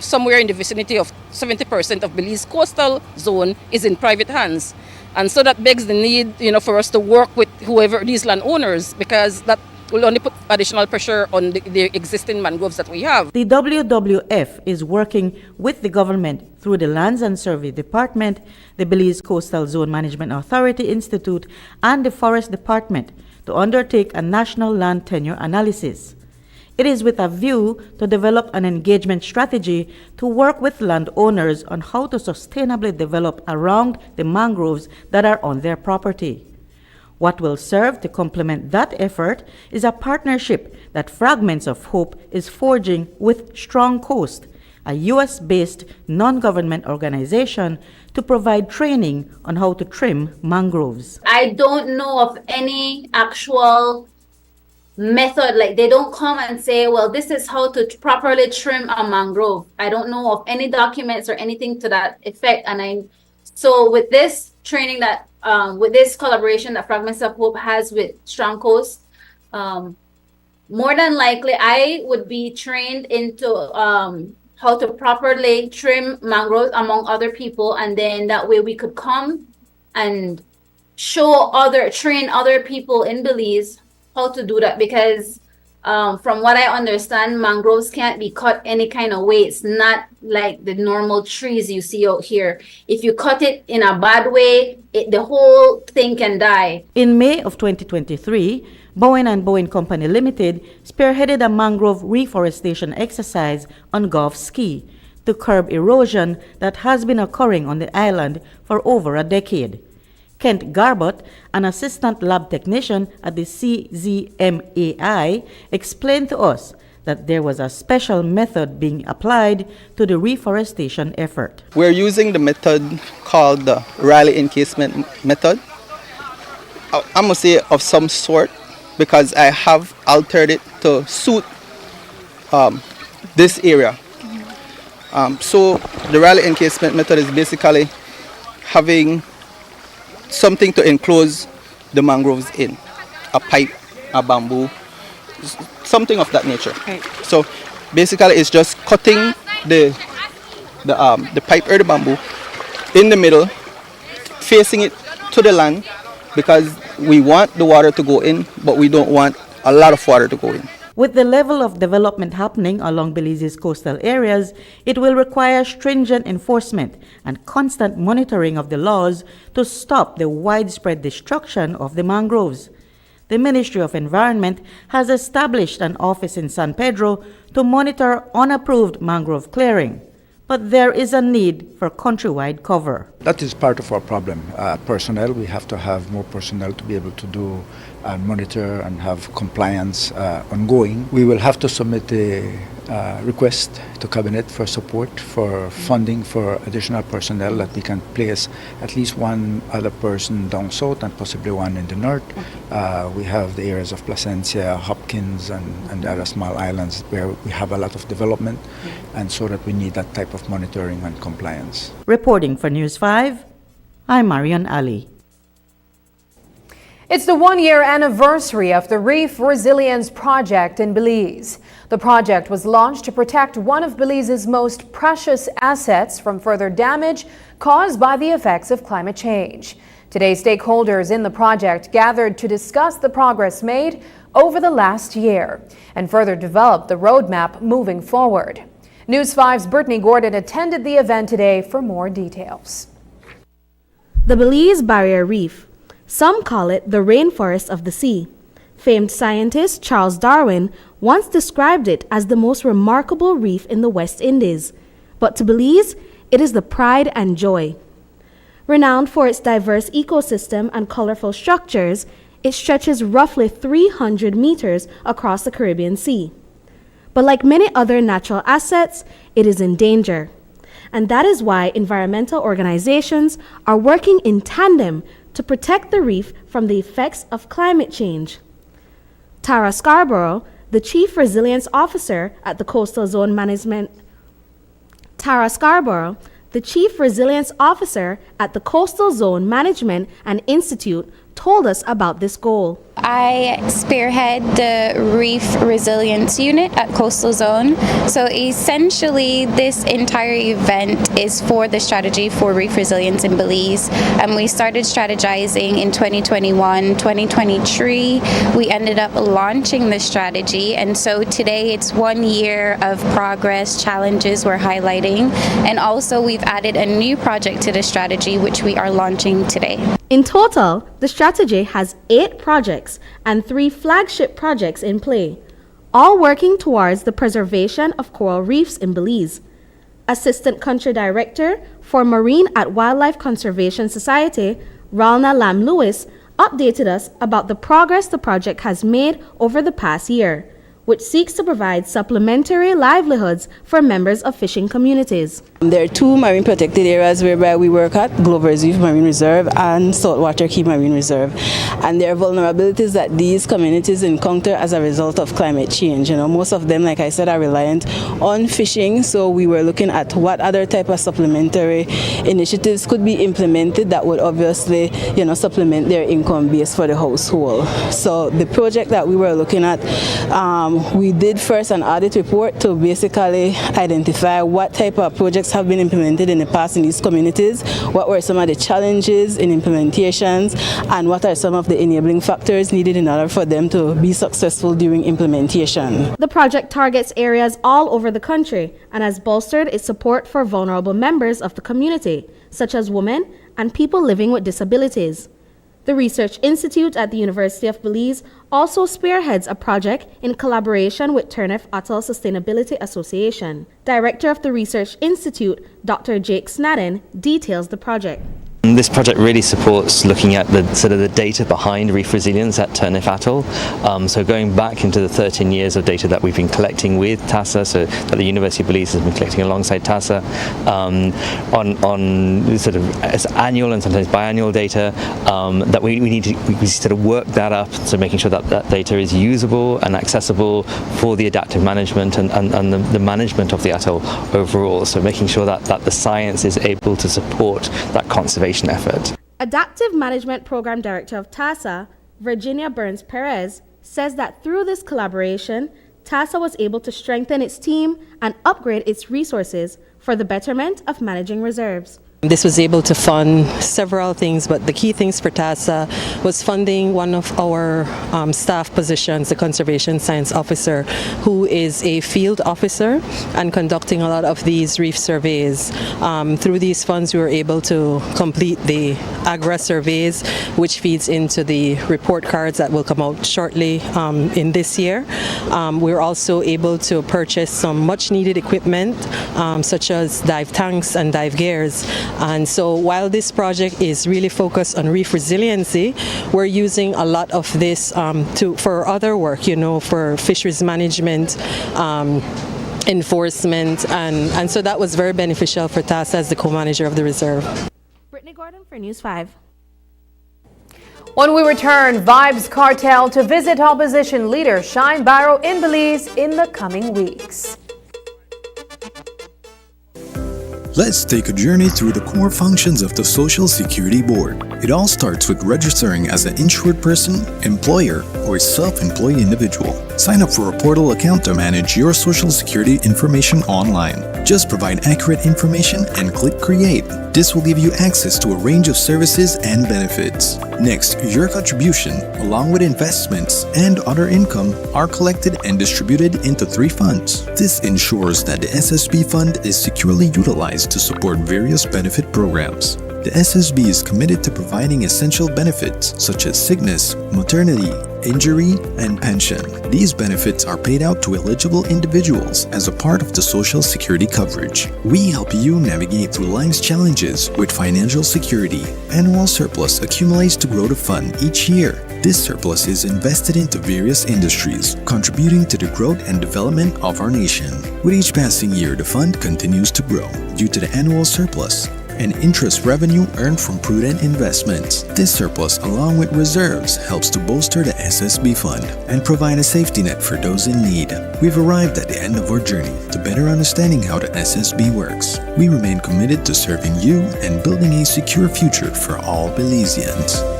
somewhere in the vicinity of 70% of Belize coastal zone is in private hands. And so that begs the need, for us to work with whoever these landowners, because that will only put additional pressure on the existing mangroves that we have. The WWF is working with the government through the Lands and Survey Department, the Belize Coastal Zone Management Authority Institute, and the Forest Department to undertake a national land tenure analysis. It is with a view to develop an engagement strategy to work with landowners on how to sustainably develop around the mangroves that are on their property. What will serve to complement that effort is a partnership that Fragments of Hope is forging with Strong Coast, a U.S.-based non-government organization, to provide training on how to trim mangroves. I don't know of any actual method, like they don't come and say, well, this is how to properly trim a mangrove. I don't know of any documents or anything to that effect. So with this training that with this collaboration that Fragments of Hope has with Strong Coast, more than likely I would be trained into how to properly trim mangroves among other people, and then that way we could come and train other people in Belize how to do that, because from what I understand, mangroves can't be cut any kind of way. It's not like the normal trees you see out here. If you cut it in a bad way, the whole thing can die. In May of 2023, Bowen & Bowen Company Limited spearheaded a mangrove reforestation exercise on Gulf Ski to curb erosion that has been occurring on the island for over a decade. Kent Garbott, an assistant lab technician at the CZMAI, explained to us that there was a special method being applied to the reforestation effort. We're using the method called the Riley encasement method. I must say of some sort, because I have altered it to suit this area. So the Riley encasement method is basically having something to enclose the mangroves in, a pipe, a bamboo, something of that nature. Right. So basically it's just cutting the pipe or the bamboo in the middle, facing it to the land, because we want the water to go in, but we don't want a lot of water to go in. With the level of development happening along Belize's coastal areas, it will require stringent enforcement and constant monitoring of the laws to stop the widespread destruction of the mangroves. The Ministry of Environment has established an office in San Pedro to monitor unapproved mangrove clearing. But there is a need for countrywide cover. That is part of our problem. Personnel, we have to have more personnel to be able to do and monitor and have compliance ongoing. We will have to submit a request to Cabinet for support for funding for additional personnel, that we can place at least one other person down south and possibly one in the north. We have the areas of Placencia, Hopkins, and other small islands where we have a lot of development, and so that we need that type of monitoring and compliance. Reporting for News 5, I'm Marian Ali. It's the one-year anniversary of the Reef Resilience Project in Belize. The project was launched to protect one of Belize's most precious assets from further damage caused by the effects of climate change. Today, stakeholders in the project gathered to discuss the progress made over the last year and further develop the roadmap moving forward. News 5's Brittany Gordon attended the event today for more details. The Belize Barrier Reef. Some call it the rainforest of the sea. Famed scientist Charles Darwin once described it as the most remarkable reef in the West Indies. But to Belize, it is the pride and joy. Renowned for its diverse ecosystem and colorful structures, it stretches roughly 300 meters across the Caribbean Sea. But like many other natural assets, it is in danger. And that is why environmental organizations are working in tandem to protect the reef from the effects of climate change. Tara Scarborough, the Chief Resilience Officer at the Coastal Zone Management and Institute told us about this goal. I spearhead the Reef Resilience Unit at Coastal Zone. So essentially, this entire event is for the strategy for reef resilience in Belize. And we started strategizing in 2021, 2023. We ended up launching the strategy. And so today it's 1 year of progress, challenges we're highlighting. And also we've added a new project to the strategy, which we are launching today. In total, the strategy has 8 projects and 3 flagship projects in play, all working towards the preservation of coral reefs in Belize. Assistant Country Director for Marine at Wildlife Conservation Society, Ralna Lam-Lewis, updated us about the progress the project has made over the past year, which seeks to provide supplementary livelihoods for members of fishing communities. There are 2 marine protected areas whereby we work at, Glover's Reef Marine Reserve and Saltwater Key Marine Reserve. And there are vulnerabilities that these communities encounter as a result of climate change. Most of them, like I said, are reliant on fishing, so we were looking at what other type of supplementary initiatives could be implemented that would obviously, supplement their income base for the household. So the project that we were looking at, we did first an audit report to basically identify what type of projects have been implemented in the past in these communities, what were some of the challenges in implementations, and what are some of the enabling factors needed in order for them to be successful during implementation. The project targets areas all over the country and has bolstered its support for vulnerable members of the community, such as women and people living with disabilities. The Research Institute at the University of Belize also spearheads a project in collaboration with Turnef Atoll Sustainability Association. Director of the Research Institute, Dr. Jake Snadden, details the project. This project really supports looking at the sort of the data behind reef resilience at Turneffe Atoll. So going back into the 13 years of data that we've been collecting with TASA, so that the University of Belize has been collecting alongside TASA, on sort of as annual and sometimes biannual data, that we need to sort of work that up, so making sure that that data is usable and accessible for the adaptive management and the management of the atoll overall. So making sure that the science is able to support that conservation effort. Adaptive Management Program Director of TASA, Virginia Burns Perez, says that through this collaboration, TASA was able to strengthen its team and upgrade its resources for the betterment of managing reserves. This was able to fund several things, but the key things for TASA was funding one of our staff positions, the Conservation Science Officer, who is a field officer and conducting a lot of these reef surveys. Through these funds, we were able to complete the AGRA surveys, which feeds into the report cards that will come out shortly in this year. We were also able to purchase some much needed equipment, such as dive tanks and dive gears. And so while this project is really focused on reef resiliency, we're using a lot of this for other work, for fisheries management, enforcement, and so that was very beneficial for TASA as the co-manager of the reserve. Brittany Gordon for News 5. When we return, Vibes Cartel to visit opposition leader Shine Barrow in Belize in the coming weeks. Let's take a journey through the core functions of the Social Security Board. It all starts with registering as an insured person, employer, or self-employed individual. Sign up for a portal account to manage your Social Security information online. Just provide accurate information and click Create. This will give you access to a range of services and benefits. Next, your contribution, along with investments and other income, are collected and distributed into 3 funds. This ensures that the SSB fund is securely utilized to support various benefit programs. The SSB is committed to providing essential benefits such as sickness, maternity, injury, and pension. These benefits are paid out to eligible individuals as a part of the Social Security coverage. We help you navigate through life's challenges with financial security. Annual surplus accumulates to grow the fund each year. This surplus is invested into various industries, contributing to the growth and development of our nation. With each passing year, the fund continues to grow due to the annual surplus and interest revenue earned from prudent investments. This surplus, along with reserves, helps to bolster the SSB fund and provide a safety net for those in need. We've arrived at the end of our journey to better understanding how the SSB works. We remain committed to serving you and building a secure future for all Belizeans.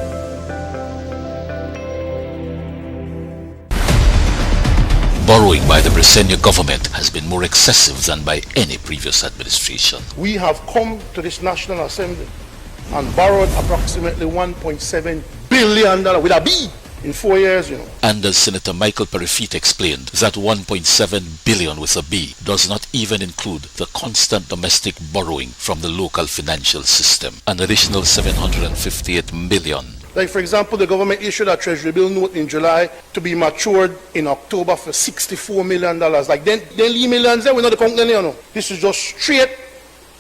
Borrowing by the Britannia government has been more excessive than by any previous administration. We have come to this National Assembly and borrowed approximately $1.7 billion with a B in 4 years, And as Senator Michael Perifit explained, that $1.7 billion with a B does not even include the constant domestic borrowing from the local financial system, an additional $758 million. Like, for example, the government issued a Treasury bill note in July to be matured in October for $64 million. Like, then leave millions there, we're not counting. This is just straight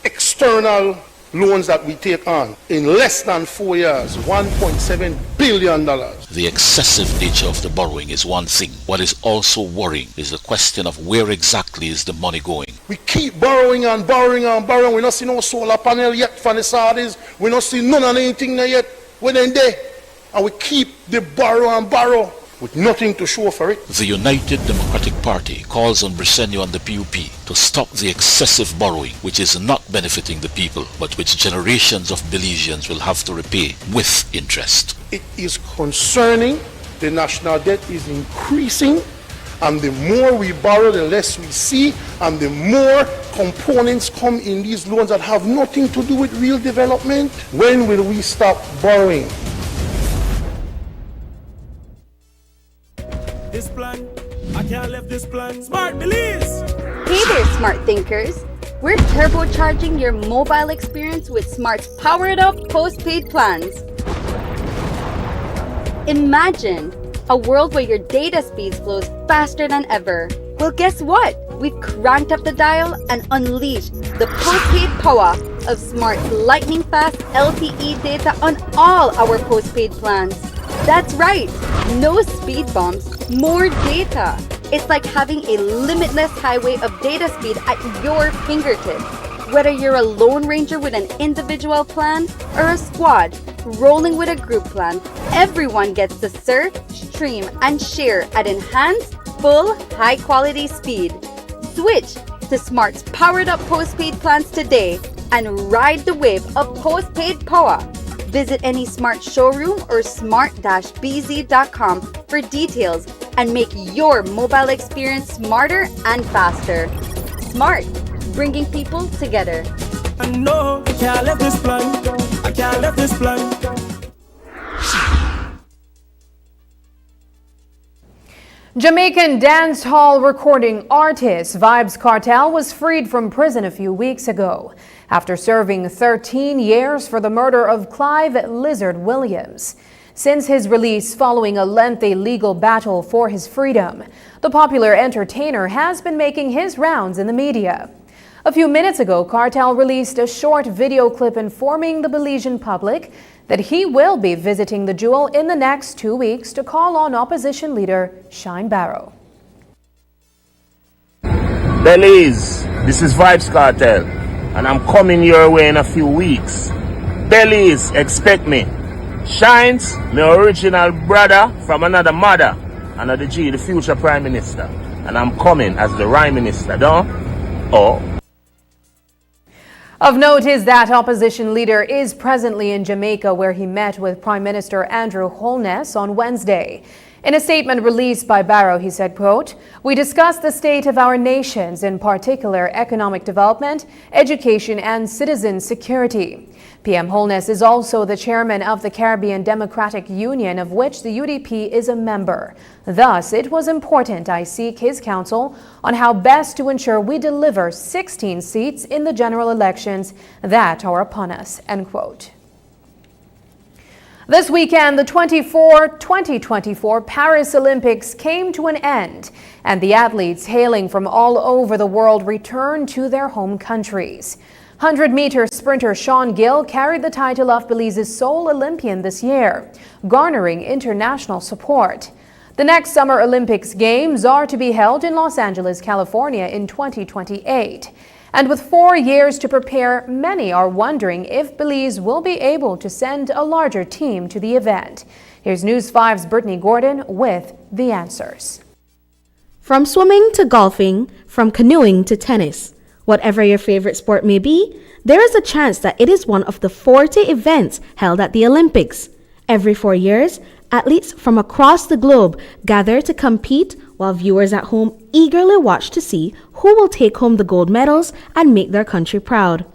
external loans that we take on in less than 4 years, $1.7 billion. The excessive nature of the borrowing is one thing. What is also worrying is the question of where exactly is the money going. We keep borrowing and borrowing and borrowing. We don't see no solar panel yet for the Saudis. We don't see none of anything there yet. We're in there. And we keep the borrow and borrow with nothing to show for it. The United Democratic Party calls on Britannia and the PUP to stop the excessive borrowing, which is not benefiting the people, but which generations of Belizeans will have to repay with interest. It is concerning. The national debt is increasing, and the more we borrow, the less we see, and the more components come in these loans that have nothing to do with real development. When will we stop borrowing? This plan, I can't leave this plan. Smart Belize! Hey there, smart thinkers. We're turbocharging your mobile experience with Smart's powered up postpaid plans. Imagine a world where your data speeds flows faster than ever. Well, guess what? We've cranked up the dial and unleashed the postpaid power of Smart's lightning-fast LTE data on all our postpaid plans. That's right, no speed bumps, more data. It's like having a limitless highway of data speed at your fingertips. Whether you're a lone ranger with an individual plan or a squad rolling with a group plan, everyone gets to surf, stream, and share at enhanced, full, high-quality speed. Switch to Smart's powered-up postpaid plans today and ride the wave of postpaid power. Visit any Smart showroom or smart-bz.com for details and make your mobile experience smarter and faster. Smart, bringing people together. I know I can't let this plan. I can't let this plan. Jamaican dance hall recording artist Vybz Kartel was freed from prison a few weeks ago after serving 13 years for the murder of Clive Lizard Williams. Since his release following a lengthy legal battle for his freedom, the popular entertainer has been making his rounds in the media. A few minutes ago, Kartel released a short video clip informing the Belizean public that he will be visiting the Jewel in the next 2 weeks to call on opposition leader Shine Barrow. Belize, this is Vybz Kartel, and I'm coming your way in a few weeks. Belize, expect me. Shines, my original brother from another mother, and the G, the future Prime Minister. And I'm coming as the Rhyme Minister, don't? Oh. Of note is that opposition leader is presently in Jamaica, where he met with Prime Minister Andrew Holness on Wednesday. In a statement released by Barrow, he said, quote, "We discussed the state of our nations, in particular economic development, education and citizen security." PM Holness is also the chairman of the Caribbean Democratic Union, of which the UDP is a member. Thus, it was important I seek his counsel on how best to ensure we deliver 16 seats in the general elections that are upon us, end quote. This weekend, the 2024 Paris Olympics came to an end, and the athletes hailing from all over the world returned to their home countries. 100-meter sprinter Sean Gill carried the title of Belize's sole Olympian this year, garnering international support. The next Summer Olympics Games are to be held in Los Angeles, California in 2028. And with 4 years to prepare, many are wondering if Belize will be able to send a larger team to the event. Here's News 5's Brittany Gordon with the answers. From swimming to golfing, from canoeing to tennis, whatever your favorite sport may be, there is a chance that it is one of the 40 events held at the Olympics. Every 4 years, athletes from across the globe gather to compete, while viewers at home eagerly watch to see who will take home the gold medals and make their country proud.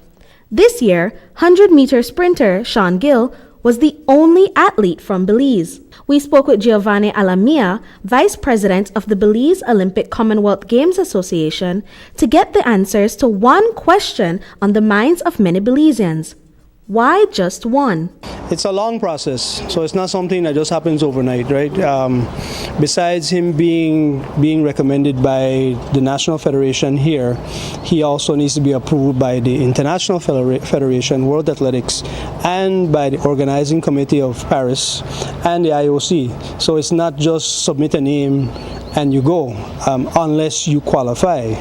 This year, 100-meter sprinter Sean Gill was the only athlete from Belize. We spoke with Giovanni Alamia, Vice President of the Belize Olympic Commonwealth Games Association, to get the answers to one question on the minds of many Belizeans. Why just one? It's a long process, so it's not something that just happens overnight, right? Besides him being recommended by the National Federation here, he also needs to be approved by the International Federation, World Athletics, and by the Organizing Committee of Paris and the IOC. So it's not just submit a name and you go, unless you qualify,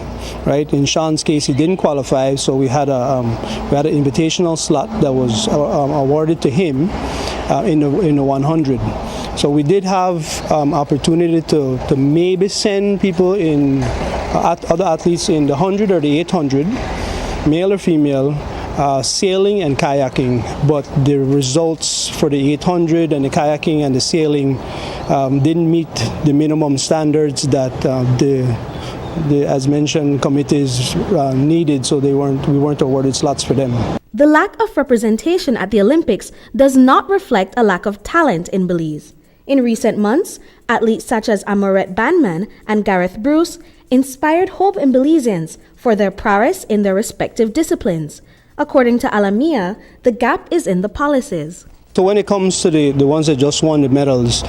right? In Sean's case, he didn't qualify, so we had an invitational slot that was awarded to him in the 100. So we did have opportunity to maybe send people in, other athletes in the 100 or the 800, male or female, sailing and kayaking, but the results for the 800 and the kayaking and the sailing didn't meet the minimum standards that the as mentioned committees needed, so we weren't awarded slots for them. The lack of representation at the Olympics does not reflect a lack of talent in Belize. In recent months, athletes such as Amorette Bandman and Gareth Bruce inspired hope in Belizeans for their prowess in their respective disciplines. According to Alamia, the gap is in the policies. So when it comes to the ones that just won the medals,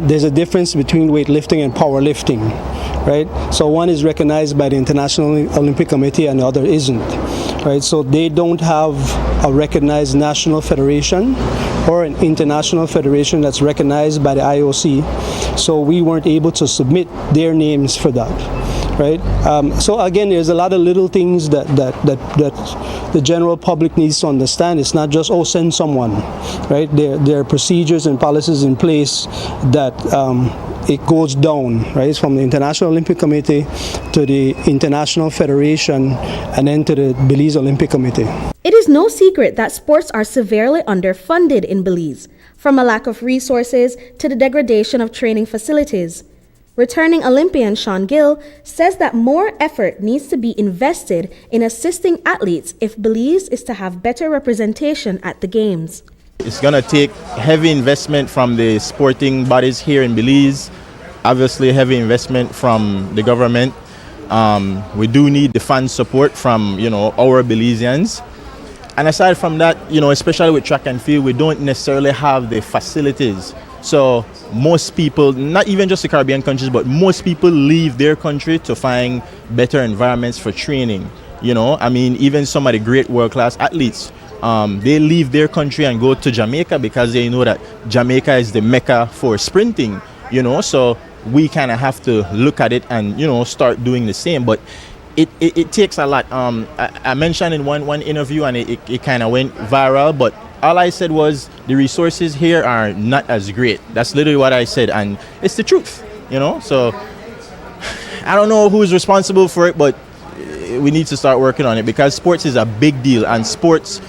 there's a difference between weightlifting and powerlifting, right? So one is recognized by the International Olympic Committee and the other isn't. right? So they don't have a recognized national federation or an international federation that's recognized by the IOC. So we weren't able to submit their names for that, right? So again, there's a lot of little things that the general public needs to understand. It's not just, oh, send someone, right? There are procedures and policies in place that it goes down, right? From the International Olympic Committee to the International Federation and then to the Belize Olympic Committee. It is no secret that sports are severely underfunded in Belize, from a lack of resources to the degradation of training facilities. Returning Olympian Sean Gill says that more effort needs to be invested in assisting athletes if Belize is to have better representation at the Games. It's going to take heavy investment from the sporting bodies here in Belize, obviously heavy investment from the government. We do need the fan support from, our Belizeans. And aside from that, especially with track and field, we don't necessarily have the facilities. So most people, not even just the Caribbean countries, but most people leave their country to find better environments for training. Even some of the great world-class athletes, they leave their country and go to Jamaica because they know that Jamaica is the mecca for sprinting, so we kind of have to look at it and, start doing the same. But it takes a lot. I mentioned in one interview and it kind of went viral, but all I said was the resources here are not as great. That's literally what I said, and it's the truth, so I don't know who's responsible for it, but we need to start working on it because sports is a big deal and sports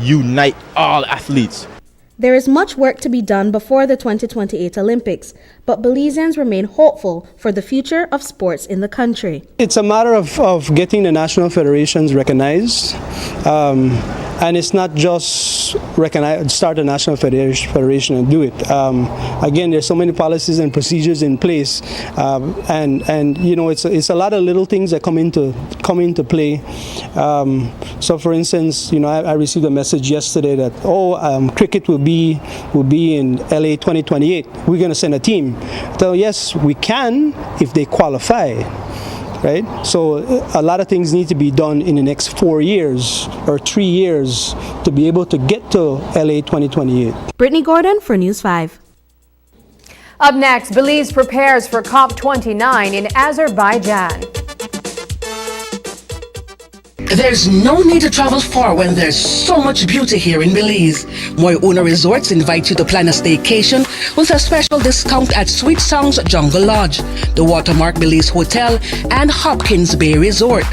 unite all athletes. There is much work to be done before the 2028 Olympics, but Belizeans remain hopeful for the future of sports in the country. It's a matter of getting the national federations recognized. And it's not just start a national federation and do it. Again, there's so many policies and procedures in place, and it's a lot of little things that come into play. So, for instance, I received a message yesterday that cricket will be in LA 2028. We're going to send a team. So yes, we can if they qualify. Right? So a lot of things need to be done in the next 4 years or 3 years to be able to get to LA 2028. Brittany Gordon for News 5. Up next, Belize prepares for COP29 in Azerbaijan. There's no need to travel far when there's so much beauty here in Belize. Moyuna Resorts invite you to plan a staycation with a special discount at Sweet Songs Jungle Lodge, the Watermark Belize Hotel, and Hopkins Bay Resort.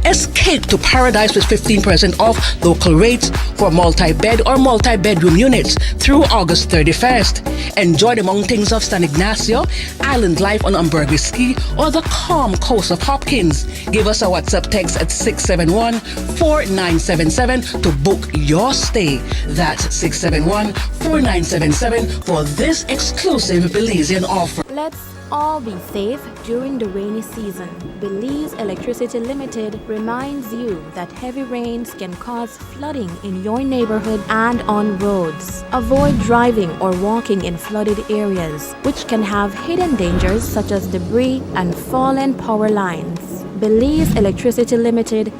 Escape to paradise with 15% off local rates for multi-bed or multi-bedroom units through August 31st. Enjoy the mountains of San Ignacio, island life on Umbergui Ski, or the calm coast of Hopkins. Give us a WhatsApp text at 671-4977 to book your stay. That's 671-4977 for this exclusive Belizean offer. Let's all be safe during the rainy season. Belize Electricity Limited reminds you that heavy rains can cause flooding in your neighborhood and on roads. Avoid driving or walking in flooded areas, which can have hidden dangers such as debris and fallen power lines. Belize Electricity Limited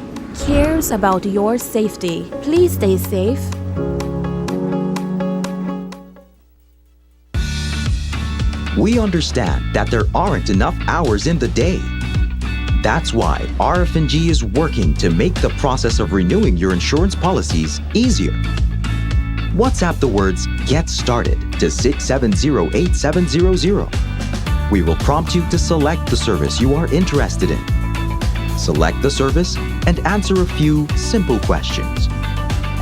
cares about your safety. Please stay safe. We understand that there aren't enough hours in the day. That's why RF&G is working to make the process of renewing your insurance policies easier. WhatsApp the words "Get Started" to 670-8700. We will prompt you to select the service you are interested in. Select the service and answer a few simple questions.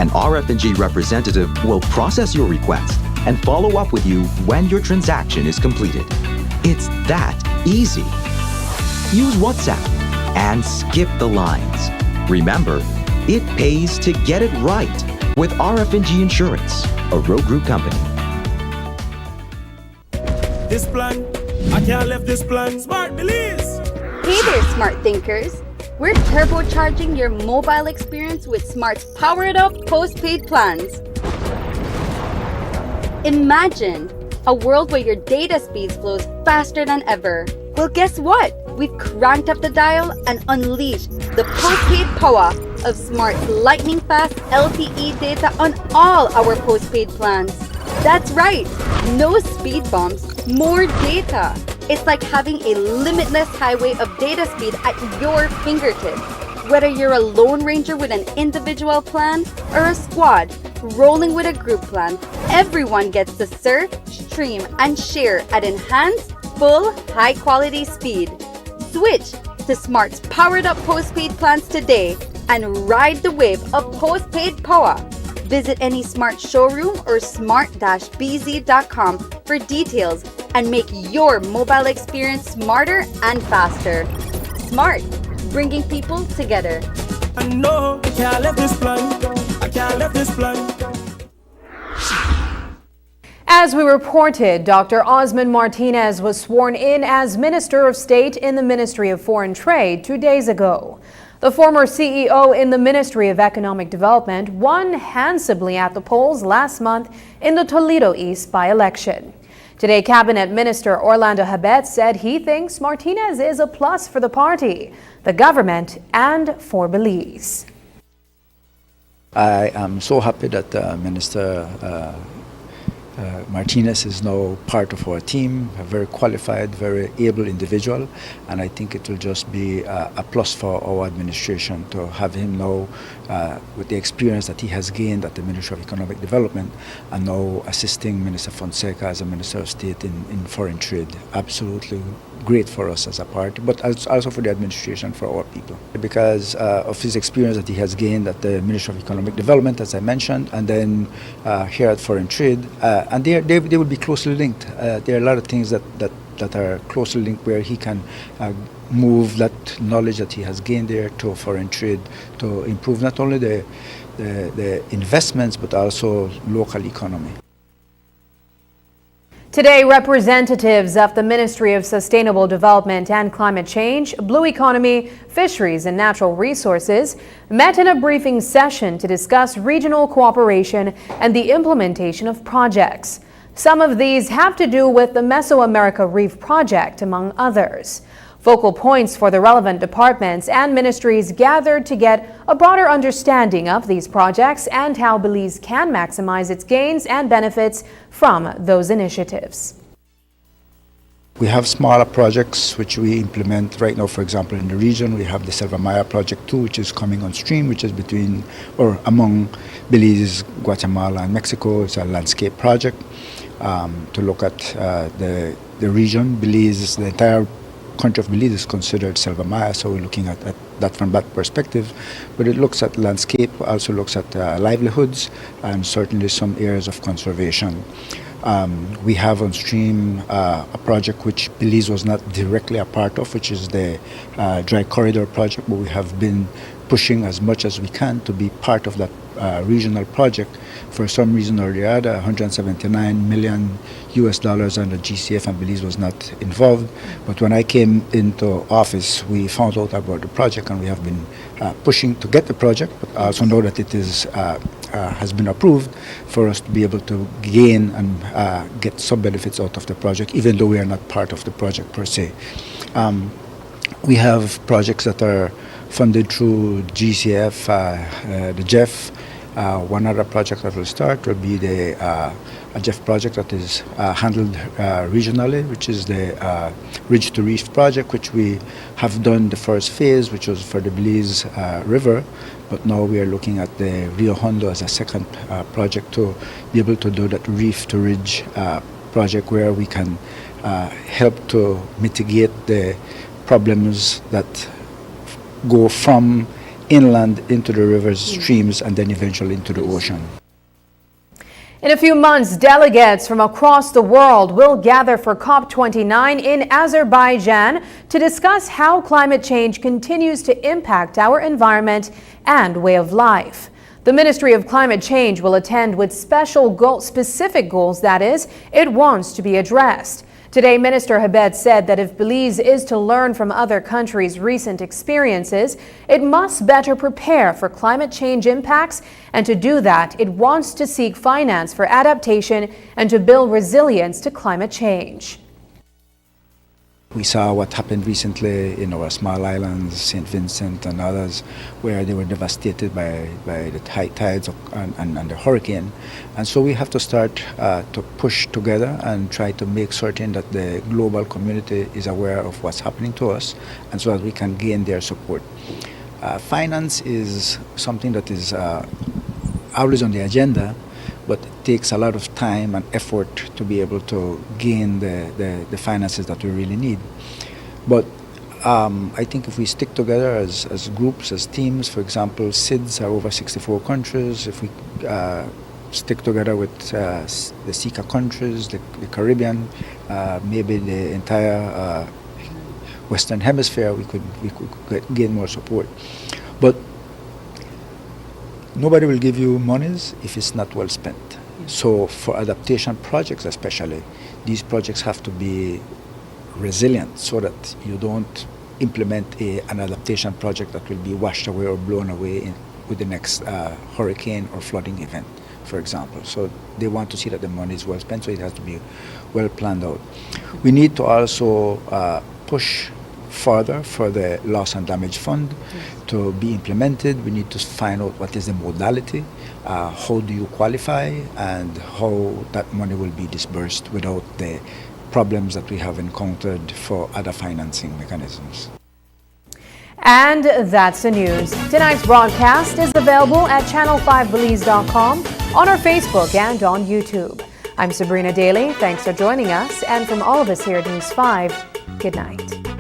An RF&G representative will process your request and follow up with you when your transaction is completed. It's that easy. Use WhatsApp and skip the lines. Remember, it pays to get it right with RF&G Insurance, a Road Group company. This plan, I can't leave this plan. Smart Belize! Hey there, smart thinkers. We're turbocharging your mobile experience with Smart's powered up postpaid plans. Imagine a world where your data speeds flows faster than ever. Well, guess what? We've cranked up the dial and unleashed the postpaid power of Smart's lightning-fast LTE data on all our postpaid plans. That's right, no speed bumps, more data. It's like having a limitless highway of data speed at your fingertips. Whether you're a Lone Ranger with an individual plan or a squad rolling with a group plan, everyone gets to surf, stream, and share at enhanced, full, high-quality speed. Switch to Smart's powered-up postpaid plans today and ride the wave of postpaid power. Visit any Smart showroom or smart-bz.com for details and make your mobile experience smarter and faster. Smart, bringing people together. I know I can't let this plan. I can't let this plan. As we reported, Dr. Osman Martinez was sworn in as Minister of State in the Ministry of Foreign Trade 2 days ago. The former CEO in the Ministry of Economic Development won handsomely at the polls last month in the Toledo East by-election. Today, Cabinet Minister Orlando Habet said he thinks Martinez is a plus for the party, the government, and for Belize. I am so happy that Minister Martinez is now part of our team, a very qualified, very able individual, and I think it will just be a plus for our administration to have him now with the experience that he has gained at the Ministry of Economic Development and now assisting Minister Fonseca as a Minister of State in Foreign Trade. Absolutely great for us as a party, but also for the administration, for our people, because of his experience that he has gained at the Ministry of Economic Development, as I mentioned, and then here at Foreign Trade, and they will be closely linked. There are a lot of things that are closely linked where he can move that knowledge that he has gained there to foreign trade to improve not only the investments but also local economy. Today, representatives of the Ministry of Sustainable Development and Climate Change, Blue Economy, Fisheries and Natural Resources met in a briefing session to discuss regional cooperation and the implementation of projects. Some of these have to do with the Mesoamerica Reef project, among others. Focal points for the relevant departments and ministries gathered to get a broader understanding of these projects and how Belize can maximize its gains and benefits from those initiatives. We have smaller projects which we implement right now. For example, in the region, we have the Selva Maya Project 2, which is coming on stream, which is between or among Belize, Guatemala, and Mexico. It's a landscape project to look at the region. Belize, the entire country of Belize is considered Selva Maya, so we're looking at that from that perspective. But it looks at landscape, also looks at livelihoods, and certainly some areas of conservation. We have on stream a project which Belize was not directly a part of, which is the Dry Corridor project, but we have been pushing as much as we can to be part of that regional project. For some reason or the other, $179 million under GCF, and Belize was not involved. But when I came into office, we found out about the project, and we have been pushing to get the project, but I also know that it is has been approved for us to be able to gain and get some benefits out of the project, even though we are not part of the project per se. We have projects that are funded through GCF, the JEF. One other project that will start will be the a JEF project that is handled regionally, which is the Ridge to Reef project, which we have done the first phase, which was for the Belize River, but now we are looking at the Rio Hondo as a second project to be able to do that Reef to Ridge project, where we can help to mitigate the problems that go from inland into the rivers, streams, and then eventually into the ocean. In a few months, delegates from across the world will gather for COP29 in Azerbaijan to discuss how climate change continues to impact our environment and way of life. The Ministry of Climate Change will attend with specific goals, that is, it wants to be addressed. Today, Minister Habet said that if Belize is to learn from other countries' recent experiences, it must better prepare for climate change impacts, and to do that, it wants to seek finance for adaptation and to build resilience to climate change. We saw what happened recently in our small islands, St. Vincent and others, where they were devastated by the high tides and the hurricane. And so we have to start to push together and try to make certain that the global community is aware of what's happening to us, and so that we can gain their support. Finance is something that is always on the agenda, but it takes a lot of time and effort to be able to gain the finances that we really need. But I think if we stick together as groups, as teams, for example, SIDS are over 64 countries. If we stick together with the SICA countries, the Caribbean, maybe the entire Western Hemisphere, we could gain more support. But nobody will give you monies if it's not well spent. So for adaptation projects especially, these projects have to be resilient so that you don't implement an adaptation project that will be washed away or blown away with the next hurricane or flooding event, for example. So they want to see that the money is well spent, so it has to be well planned out. We need to also push further for the loss and damage fund to be implemented. We need to find out what is the modality, how do you qualify, and how that money will be disbursed without the problems that we have encountered for other financing mechanisms. And that's the news. Tonight's broadcast is available at channel5belize.com, on our Facebook and on YouTube. I'm Sabrina Daly. Thanks for joining us. And from all of us here at News 5, good night.